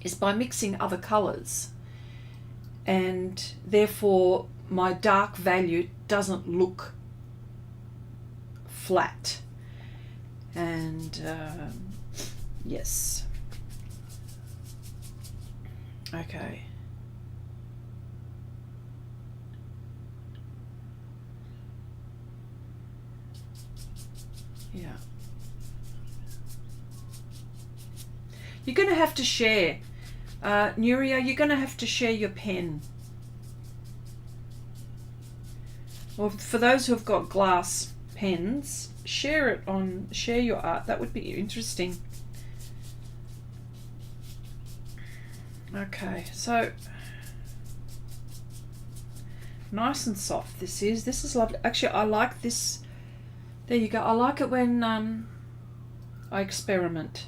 is by mixing other colours, and therefore my dark value doesn't look flat. And yes. Okay. Yeah. You're going to have to share. Nuria, you're going to have to share your pen. Or for those who have got glass pens, share your art. That would be interesting. Okay, so nice and soft this is lovely. Actually, I like this. There you go. I like it when I experiment.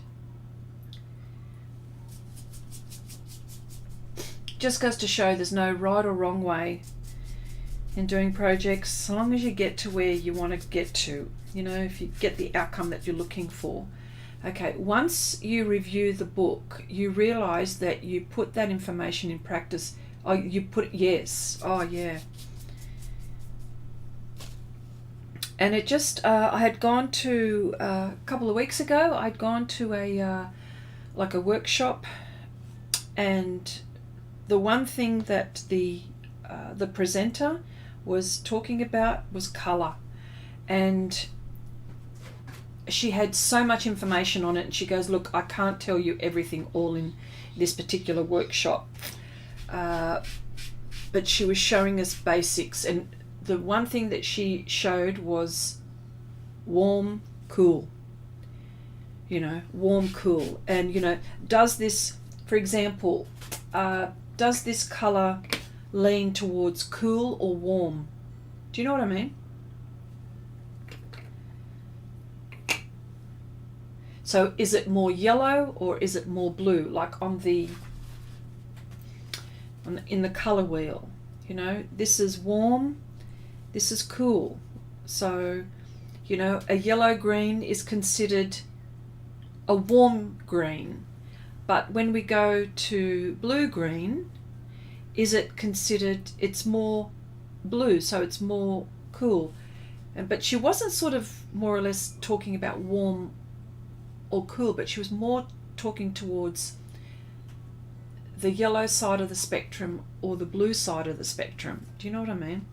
Just goes to show there's no right or wrong way in doing projects, so long as you get to where you want to get to, if you get the outcome that you're looking for. Okay, once you review the book, you realize that you put that information in practice. Oh, you put, yes. Oh, yeah. And it just, I had gone to, a couple of weeks ago, I'd gone to a workshop, and the one thing that the presenter was talking about was colour. And she had so much information on it, and she goes, look, I can't tell you everything all in this particular workshop, but she was showing us basics, and the one thing that she showed was warm, cool. Warm, cool. And does this, for example, does this colour lean towards cool or warm? Do you know what I mean? So is it more yellow or is it more blue? Like in the colour wheel, this is warm, this is cool. So, a yellow green is considered a warm green. But when we go to blue green, is it considered, it's more blue, so it's more cool. But she wasn't sort of more or less talking about warm or cool, but she was more talking towards the yellow side of the spectrum or the blue side of the spectrum. Do you know what I mean?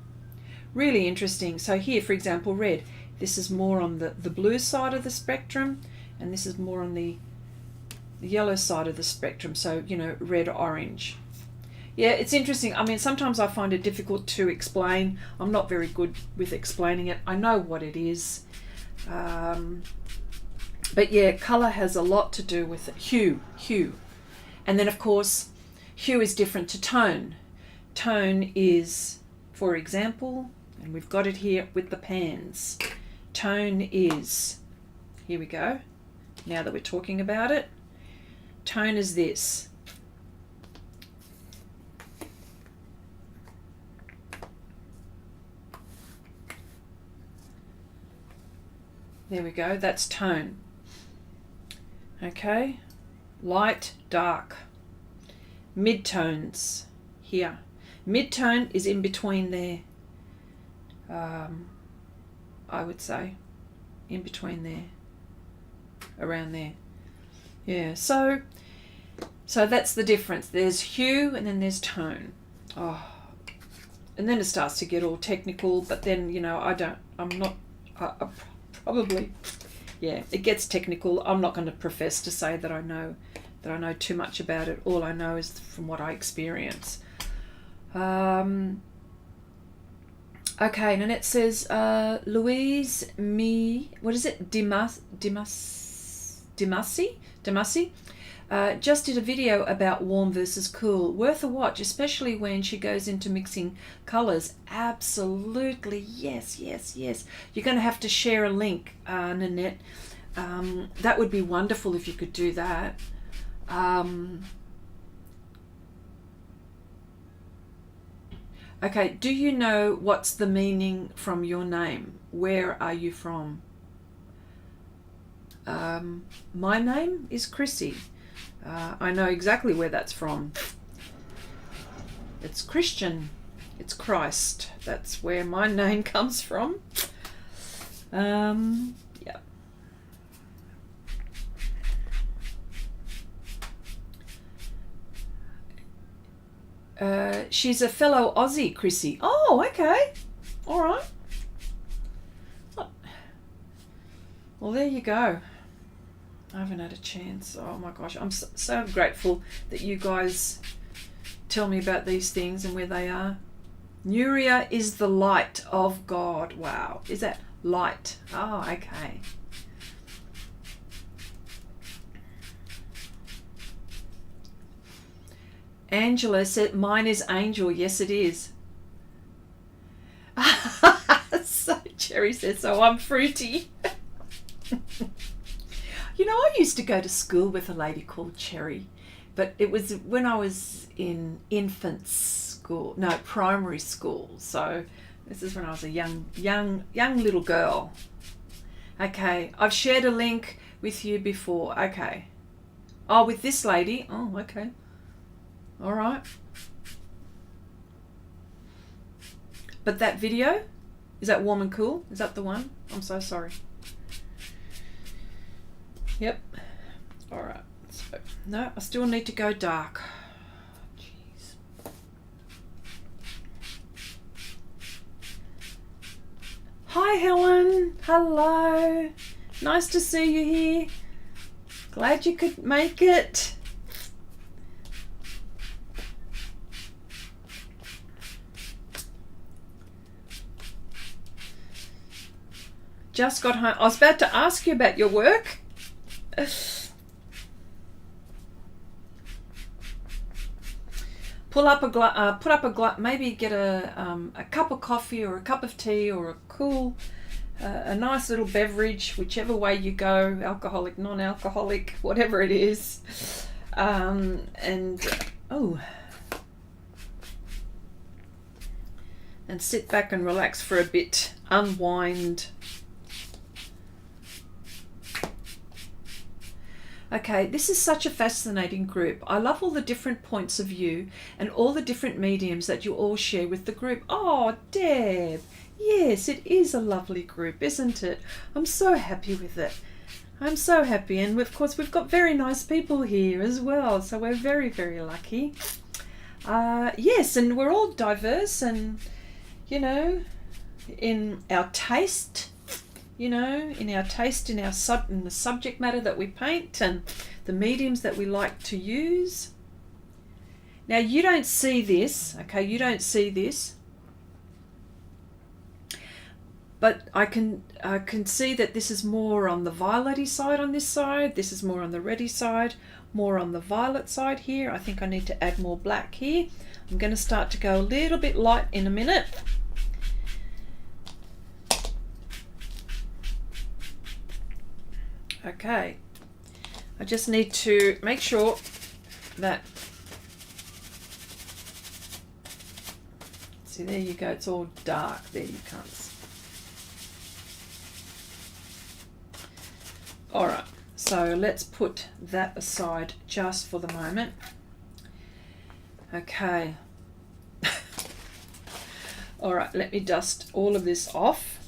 Really interesting. So here, for example, red. This is more on the blue side of the spectrum, and this is more on the yellow side of the spectrum. So, red, orange. Yeah, it's interesting. I mean, sometimes I find it difficult to explain. I'm not very good with explaining it. I know what it is. But yeah, colour has a lot to do with it. Hue. And then, of course, hue is different to tone. Tone is, for example, and we've got it here with the pans. Tone is, here we go, now that we're talking about it. Tone is this. There we go, that's tone. Okay, light, dark. Midtones here. Midtone is in between there. I would say in between there, around there. Yeah, so So that's the difference. There's hue and then there's tone. Oh, and then it starts to get all technical, but then, you know, I probably, yeah, it gets technical. I'm not going to profess to say that I know too much about it. All I know is from what I experience. Okay, and it says Louise what is it? Dimasi? Just did a video about warm versus cool. Worth a watch, especially when she goes into mixing colours. Absolutely, yes. You're going to have to share a link, Nanette. That would be wonderful if you could do that. Okay, do you know what's the meaning from your name? Where are you from? My name is Chrissy. I know exactly where that's from. It's Christian. It's Christ. That's where my name comes from. Yeah. She's a fellow Aussie, Chrissy. Oh, okay. All right. Well, there you go. I haven't had a chance. Oh my gosh, I'm so grateful that you guys tell me about these things and where they are. Nuria is the light of God. Wow. Is that light? Oh, okay. Angela said, mine is Angel. Yes, it is. So Cherry says, so I'm fruity. You know, I used to go to school with a lady called Cherry, but it was when I was in primary school. So this is when I was a young little girl. Okay, I've shared a link with you before. Okay. Oh, with this lady. Oh, okay. All right. But that video, is that warm and cool? Is that the one? I'm so sorry. Yep. All right. So, no, I still need to go dark. Jeez. Hi, Helen. Hello. Nice to see you here. Glad you could make it. Just got home. I was about to ask you about your work. Put up a glass, maybe get a cup of coffee or a cup of tea or a cool, a nice little beverage, whichever way you go, alcoholic, non-alcoholic, whatever it is, and sit back and relax for a bit, unwind. Okay, this is such a fascinating group. I love all the different points of view and all the different mediums that you all share with the group. Oh, Deb, yes, it is a lovely group, isn't it? I'm so happy with it. I'm so happy. And of course, we've got very nice people here as well. So we're very, very lucky. Yes, and we're all diverse and, you know, in our taste, in the subject matter that we paint and the mediums that we like to use. Now, you don't see this, okay? You don't see this. But I can see that this is more on the violet-y side on this side. This is more on the reddy side, more on the violet side here. I think I need to add more black here. I'm going to start to go a little bit light in a minute. Okay, I just need to make sure that, see, there you go, it's all dark there, you cunts. All right, so let's put that aside just for the moment. Okay. All right, let me dust all of this off.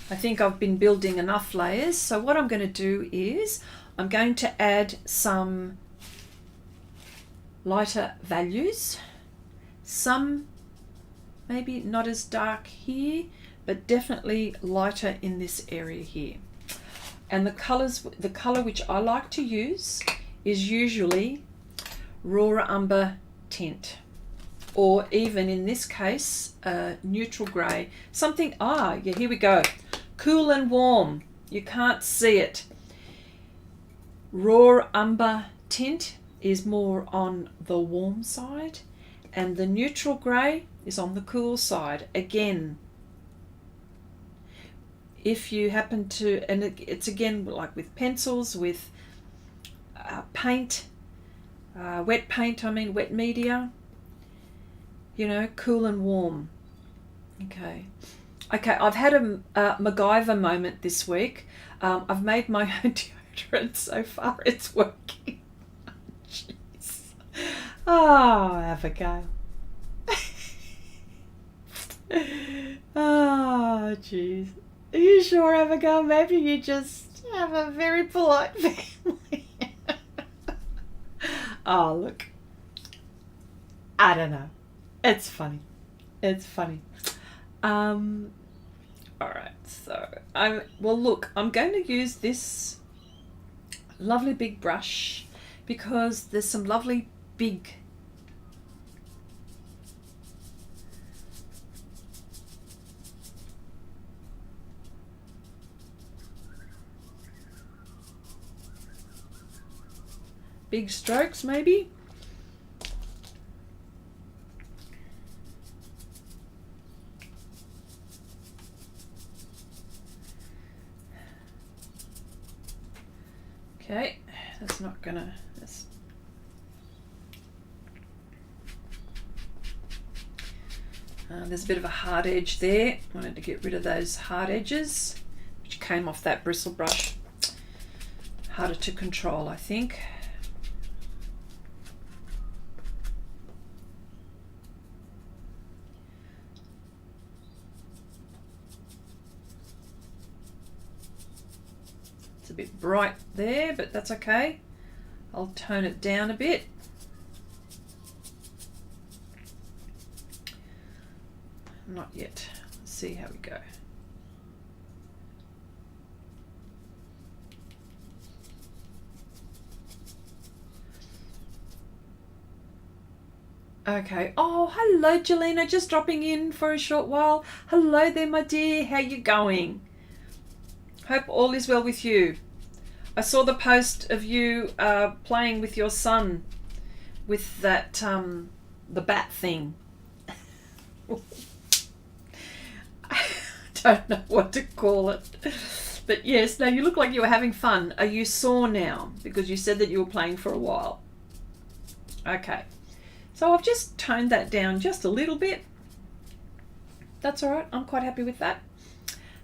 I think I've been building enough layers. So what I'm going to do is I'm going to add some lighter values, some maybe not as dark here, but definitely lighter in this area here. And the color which I like to use is usually raw umber tint, or even in this case neutral grey, something, yeah, here we go, cool and warm. You can't see it. Raw umber tint is more on the warm side, and the neutral grey is on the cool side. Again, if you happen to, and it's again like with pencils, with paint, wet paint, wet media, you know, cool and warm. Okay, I've had a MacGyver moment this week. I've made my own deodorant. So far it's working. Jeez. Oh, Abigail. Oh, jeez. Are you sure, Abigail? Maybe you just have a very polite family. Oh, look. I don't know. It's funny. It's funny. All right. So well, look, I'm going to use this lovely big brush because there's some lovely big strokes maybe. Okay, that's not gonna, there's a bit of a hard edge there. I wanted to get rid of those hard edges which came off that bristle brush. Harder to control, I think. It's a bit bright there, but that's okay. I'll tone it down a bit. Not yet. Let's see how we go. Okay. Oh, hello, Jelena. Just dropping in for a short while. Hello there, my dear. How you going? Hope all is well with you. I saw the post of you playing with your son with that the bat thing. I don't know what to call it. But yes, no, you look like you were having fun. Are you sore now? Because you said that you were playing for a while. Okay. So I've just toned that down just a little bit. That's all right. I'm quite happy with that.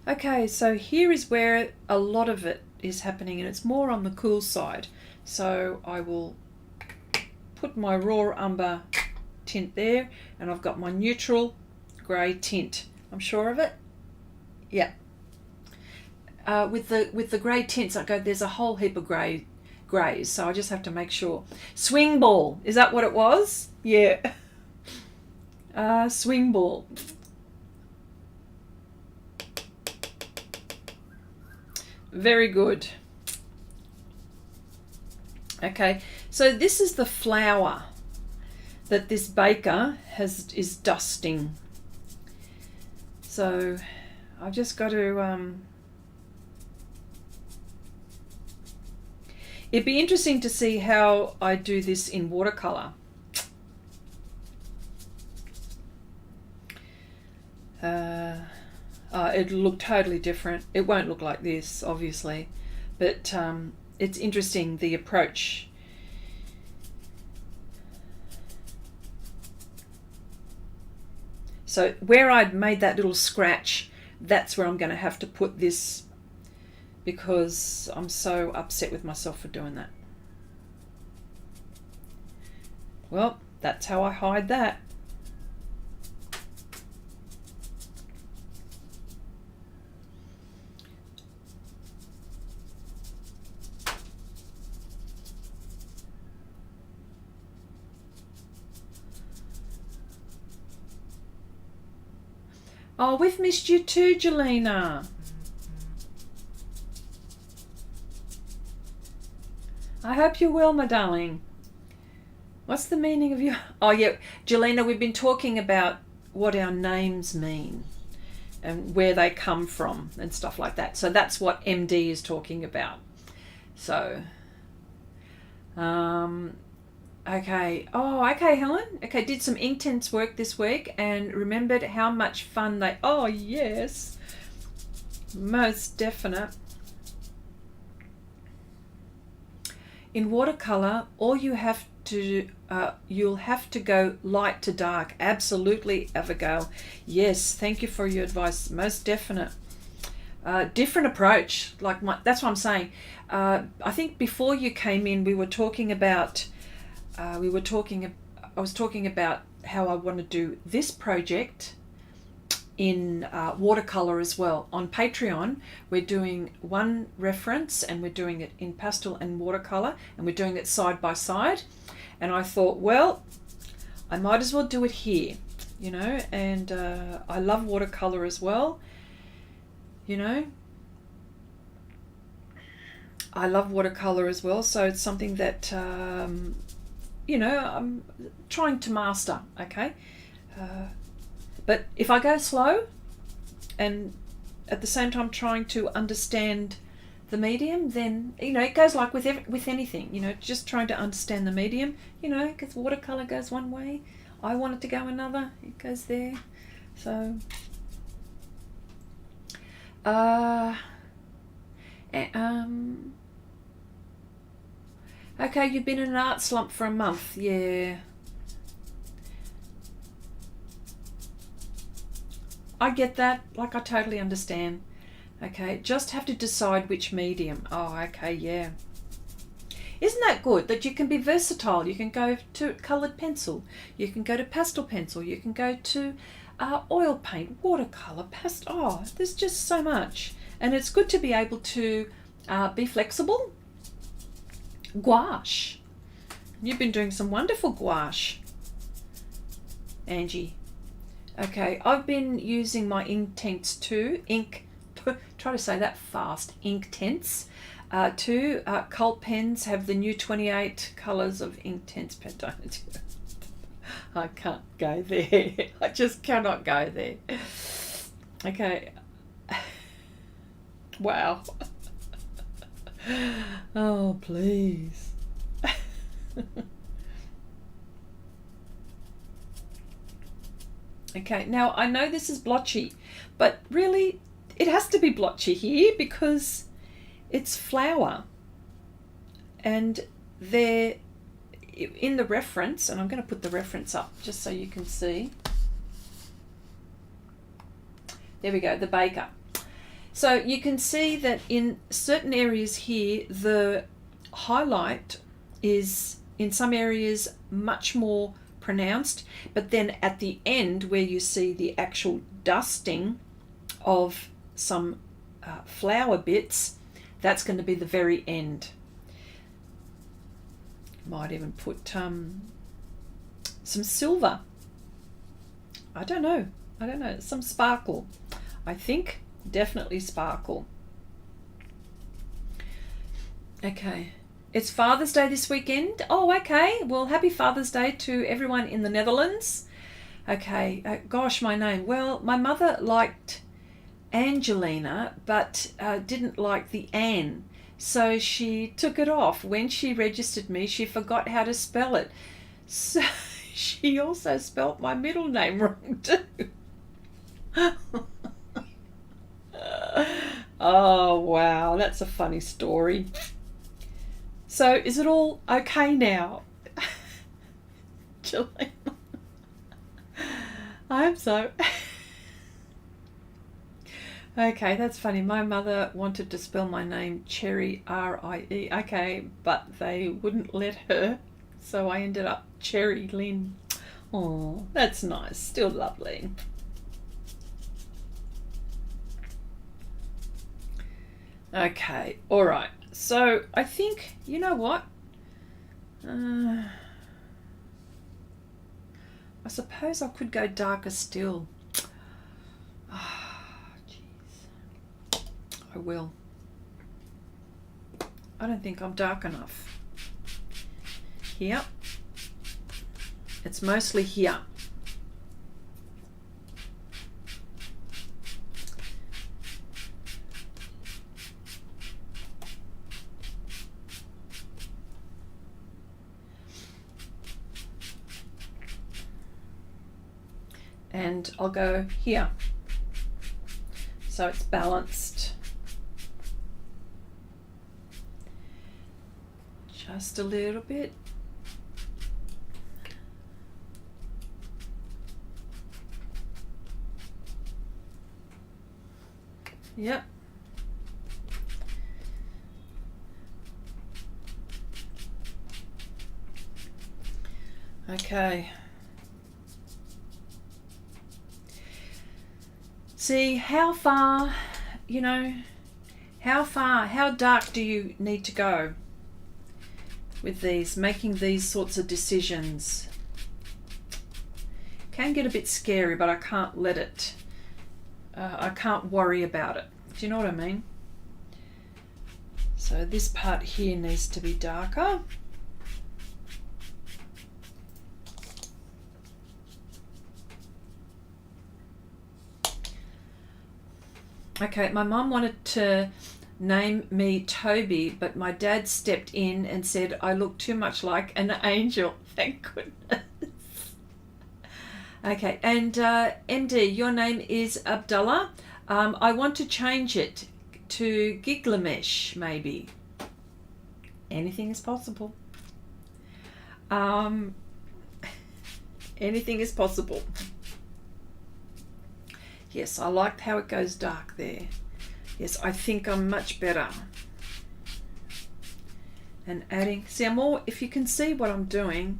Okay, so here is where a lot of it is happening, and it's more on the cool side. So I will put my raw umber tint there, and I've got my neutral grey tint. I'm sure of it. Yeah. With the grey tints, there's a whole heap of greys, so I just have to make sure. Swing ball, is that what it was? Yeah. Swing ball. Very good. Okay, so this is the flour that this baker is dusting. So I've just got to it'd be interesting to see how I do this in watercolor. It'll look totally different. It won't look like this, obviously, but it's interesting, the approach. So where I'd made that little scratch, that's where I'm going to have to put this, because I'm so upset with myself for doing that. Well, that's how I hide that. Oh, we've missed you too, Jelena. I hope you will, my darling. What's the meaning of your... Oh, yeah, Jelena, we've been talking about what our names mean and where they come from and stuff like that. So that's what MD is talking about. So, okay. Oh, okay, Helen. Okay, did some Inktense work this week and remembered how much fun they... Oh, yes. Most definite. In watercolor, all you have to you'll have to go light to dark. Absolutely, Abigail. Yes, thank you for your advice. Most definite. Different approach. That's what I'm saying. I think before you came in, we were talking about. I was talking about how I want to do this project in watercolor as well. On Patreon, we're doing one reference and we're doing it in pastel and watercolor, and we're doing it side by side. And I thought, well, I might as well do it here, you know, and I love watercolor as well, you know. I love watercolor as well, so it's something that, you know, I'm trying to master, okay? But if I go slow and at the same time trying to understand the medium, then, you know, it goes like with anything, you know, just trying to understand the medium, you know, because watercolor goes one way, I want it to go another, it goes there. So, okay, you've been in an art slump for a month, yeah. I get that, like I totally understand. Okay, just have to decide which medium. Oh, okay, yeah. Isn't that good that you can be versatile? You can go to coloured pencil, you can go to pastel pencil, you can go to oil paint, watercolour, pastel. Oh, there's just so much. And it's good to be able to be flexible. Gouache. You've been doing some wonderful gouache, Angie. Okay, I've been using my Inktense 2, try to say that fast, Inktense 2. Cult pens have the new 28 colours of Inktense pen. I can't go there. I just cannot go there. Okay. Wow. Oh, please. Okay, now I know this is blotchy, but really it has to be blotchy here because it's flower. And they're in the reference, and I'm going to put the reference up just so you can see. There we go, the baker. So you can see that in certain areas here, the highlight is in some areas much more pronounced, but then at the end where you see the actual dusting of some flower bits, that's going to be the very end. Might even put some silver. I don't know, some sparkle. I think definitely sparkle. Okay. It's Father's Day this weekend. Oh, okay. Well, happy Father's Day to everyone in the Netherlands. Okay. Gosh, my name. Well, my mother liked Angelina, but didn't like the Anne. So she took it off. When she registered me, she forgot how to spell it. So she also spelt my middle name wrong too. Oh, wow. That's a funny story. So, is it all okay now? Jelena. I hope so. Okay, that's funny. My mother wanted to spell my name Cherry, R-I-E. Okay, but they wouldn't let her, so I ended up Cherry Lynn. Oh, that's nice. Still lovely. Okay, all right. So I think, you know what? I suppose I could go darker still. Oh, I will. I don't think I'm dark enough. Here. It's mostly here. And I'll go here. So it's balanced. Just a little bit. Yep. Okay. See how far, you know, how dark do you need to go with these, making these sorts of decisions? Can get a bit scary, but I can't let it, I can't worry about it. Do you know what I mean? So this part here needs to be darker. Okay, my mum wanted to name me Toby, but my dad stepped in and said I look too much like an angel. Thank goodness. Okay, and MD, your name is Abdullah. I want to change it to Giglamesh, maybe. Anything is possible. Anything is possible. Yes, I liked how it goes dark there. Yes, I think I'm much better. And adding, see, I'm all, if you can see what I'm doing.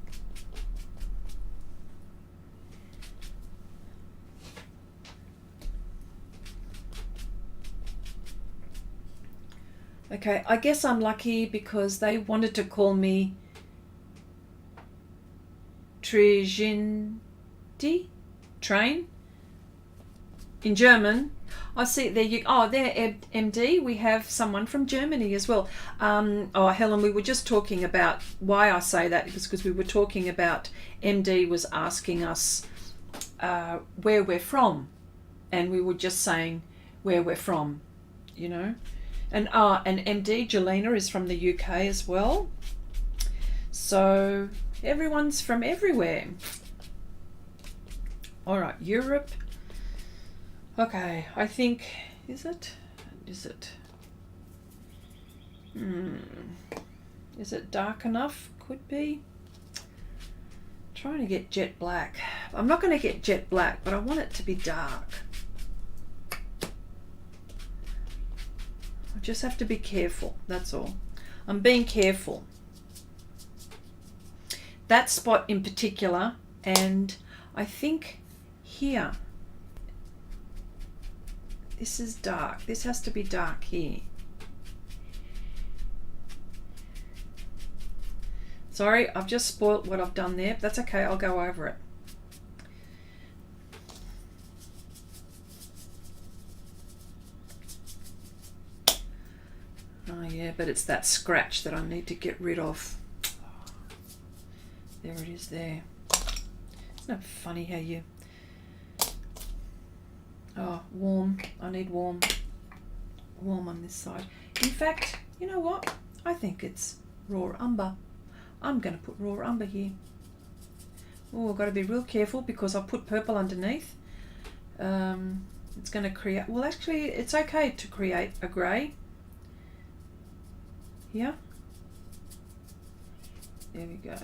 Okay, I guess I'm lucky because they wanted to call me Trigindi, train. In German. I see there you, oh, there MD, we have someone from Germany as well. Oh, Helen, we were just talking about why I say that because we were talking about MD was asking us where we're from, and we were just saying where we're from, you know. And MD, Jelena, is from the UK as well. So everyone's from everywhere. All right, Europe. Okay, I think, is it? Is it dark enough? Could be. Trying to get jet black. I'm not going to get jet black, but I want it to be dark. I just have to be careful, that's all. I'm being careful. That spot in particular, and I think here. This is dark. This has to be dark here. Sorry, I've just spoilt what I've done there, but that's okay, I'll go over it. Oh yeah, but it's that scratch that I need to get rid of. There it is there. Isn't it funny how you... Oh, warm. I need warm. Warm on this side. In fact, you know what? I think it's raw umber. I'm going to put raw umber here. Oh, I've got to be real careful because I'll put purple underneath. It's going to create... Well, actually, it's okay to create a grey. Here. There we go.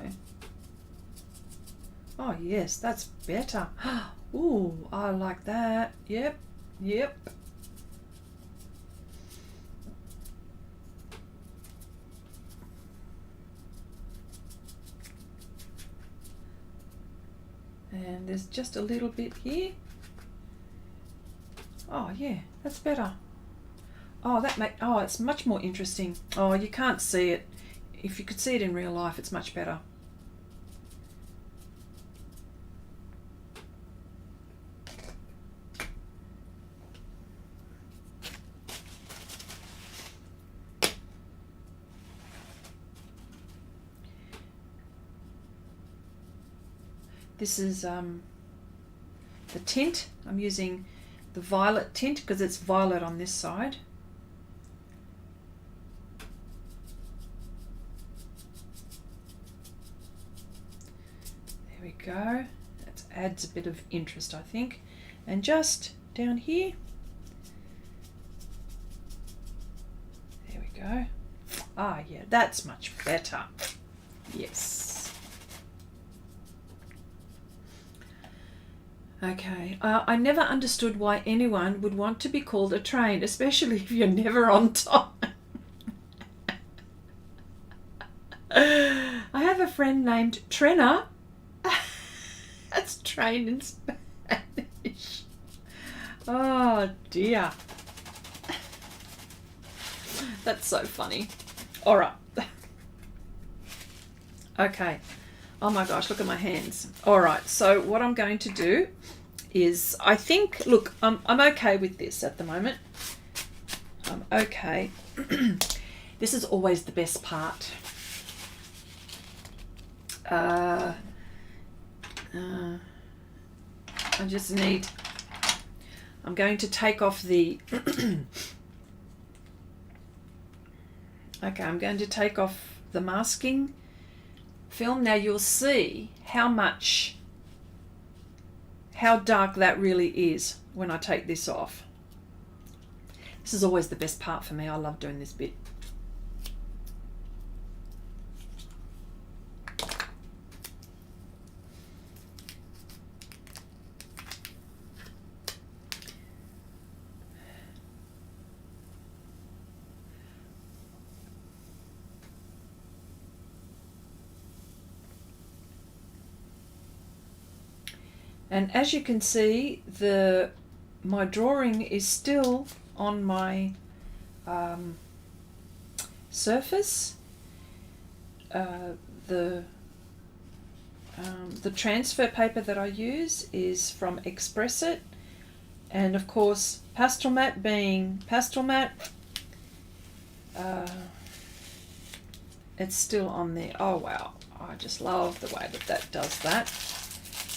Oh, yes, that's better. Ooh, I like that. Yep, yep. And there's just a little bit here. Oh yeah, that's better. Oh, oh, it's much more interesting. Oh, you can't see it. If you could see it in real life, it's much better. This is the tint. I'm using the violet tint because it's violet on this side. There we go. That adds a bit of interest, I think. And just down here. There we go. Ah, yeah, that's much better. Yes. Okay, I never understood why anyone would want to be called a train, especially if you're never on time. I have a friend named Trena. That's train in Spanish. Oh dear. That's so funny. All right. Okay. Oh my gosh, look at my hands. All right, so what I'm going to do is, I think, look, I'm okay with this at the moment. I'm okay. This is always the best part. I just need, I'm going to take off the, okay, I'm going to take off the masking film. Now you'll see how dark that really is when I take this off. This is always the best part for me. I love doing this bit. And as you can see, my drawing is still on my surface. The transfer paper that I use is from Xrissart, and of course Pastelmat being Pastelmat, it's still on there. Oh wow, I just love the way that does that.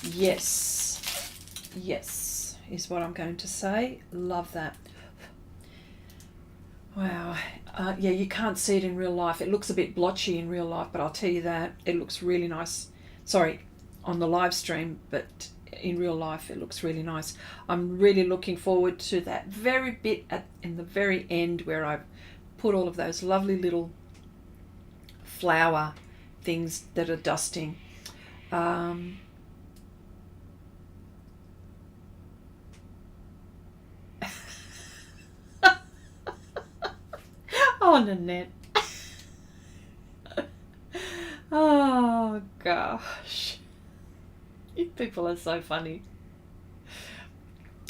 Yes, yes is what I'm going to say. Love that. Wow. Yeah, you can't see it in real life. It looks a bit blotchy in real life, but I'll tell you that it looks really nice. Sorry, on the live stream, but in real life it looks really nice. I'm really looking forward to that very bit in the very end where I've put all of those lovely little flower things that are dusting. Oh, Nanette. Oh, gosh. You people are so funny.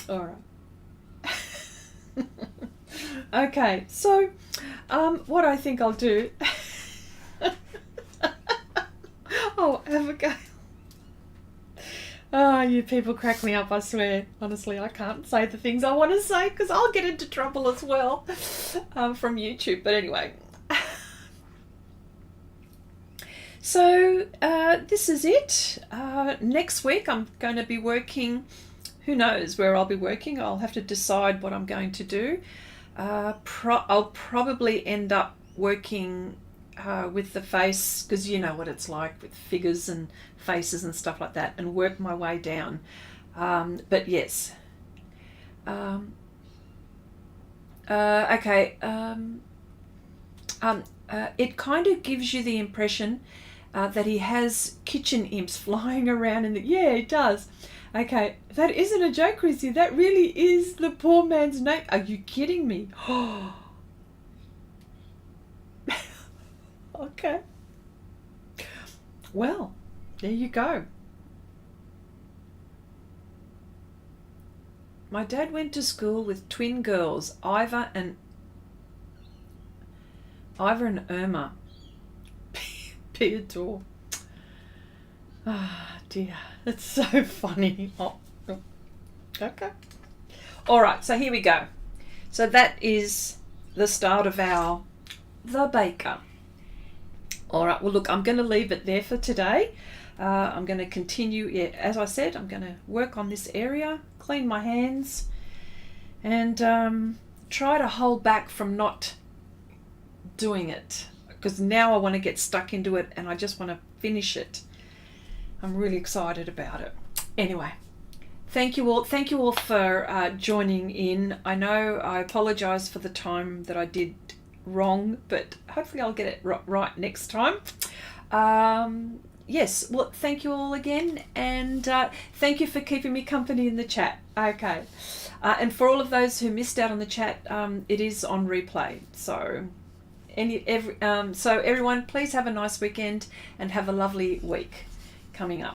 All right. Okay, so what I think I'll do... Oh, Abigail. Oh, you people crack me up, I swear. Honestly, I can't say the things I want to say because I'll get into trouble as well from YouTube. But anyway. So this is it. Next week I'm going to be working, who knows where I'll be working. I'll have to decide what I'm going to do. I'll probably end up working with the face, because you know what it's like with figures and faces and stuff like that, and work my way down. But yes. Okay. It kind of gives you the impression that he has kitchen imps flying around in the... Yeah, it does. Okay, that isn't a joke, Chrissy. That really is the poor man's name. Are you kidding me? Okay. Well, there you go. My dad went to school with twin girls, Ivor and Irma. Theodore. Ah, dear. That's so funny. Oh, okay. All right, so here we go. So that is the start of The Baker. All right, well, look, I'm going to leave it there for today. I'm going to continue, yeah, as I said, I'm going to work on this area, clean my hands, and try to hold back from not doing it, because now I want to get stuck into it and I just want to finish it. I'm really excited about it. Anyway, thank you all for joining in. I know I apologize for the time that I did wrong, but hopefully I'll get it right next time. Yes, well, thank you all again, and thank you for keeping me company in the chat. Okay, and for all of those who missed out on the chat, it is on replay. So, so everyone, please have a nice weekend and have a lovely week coming up.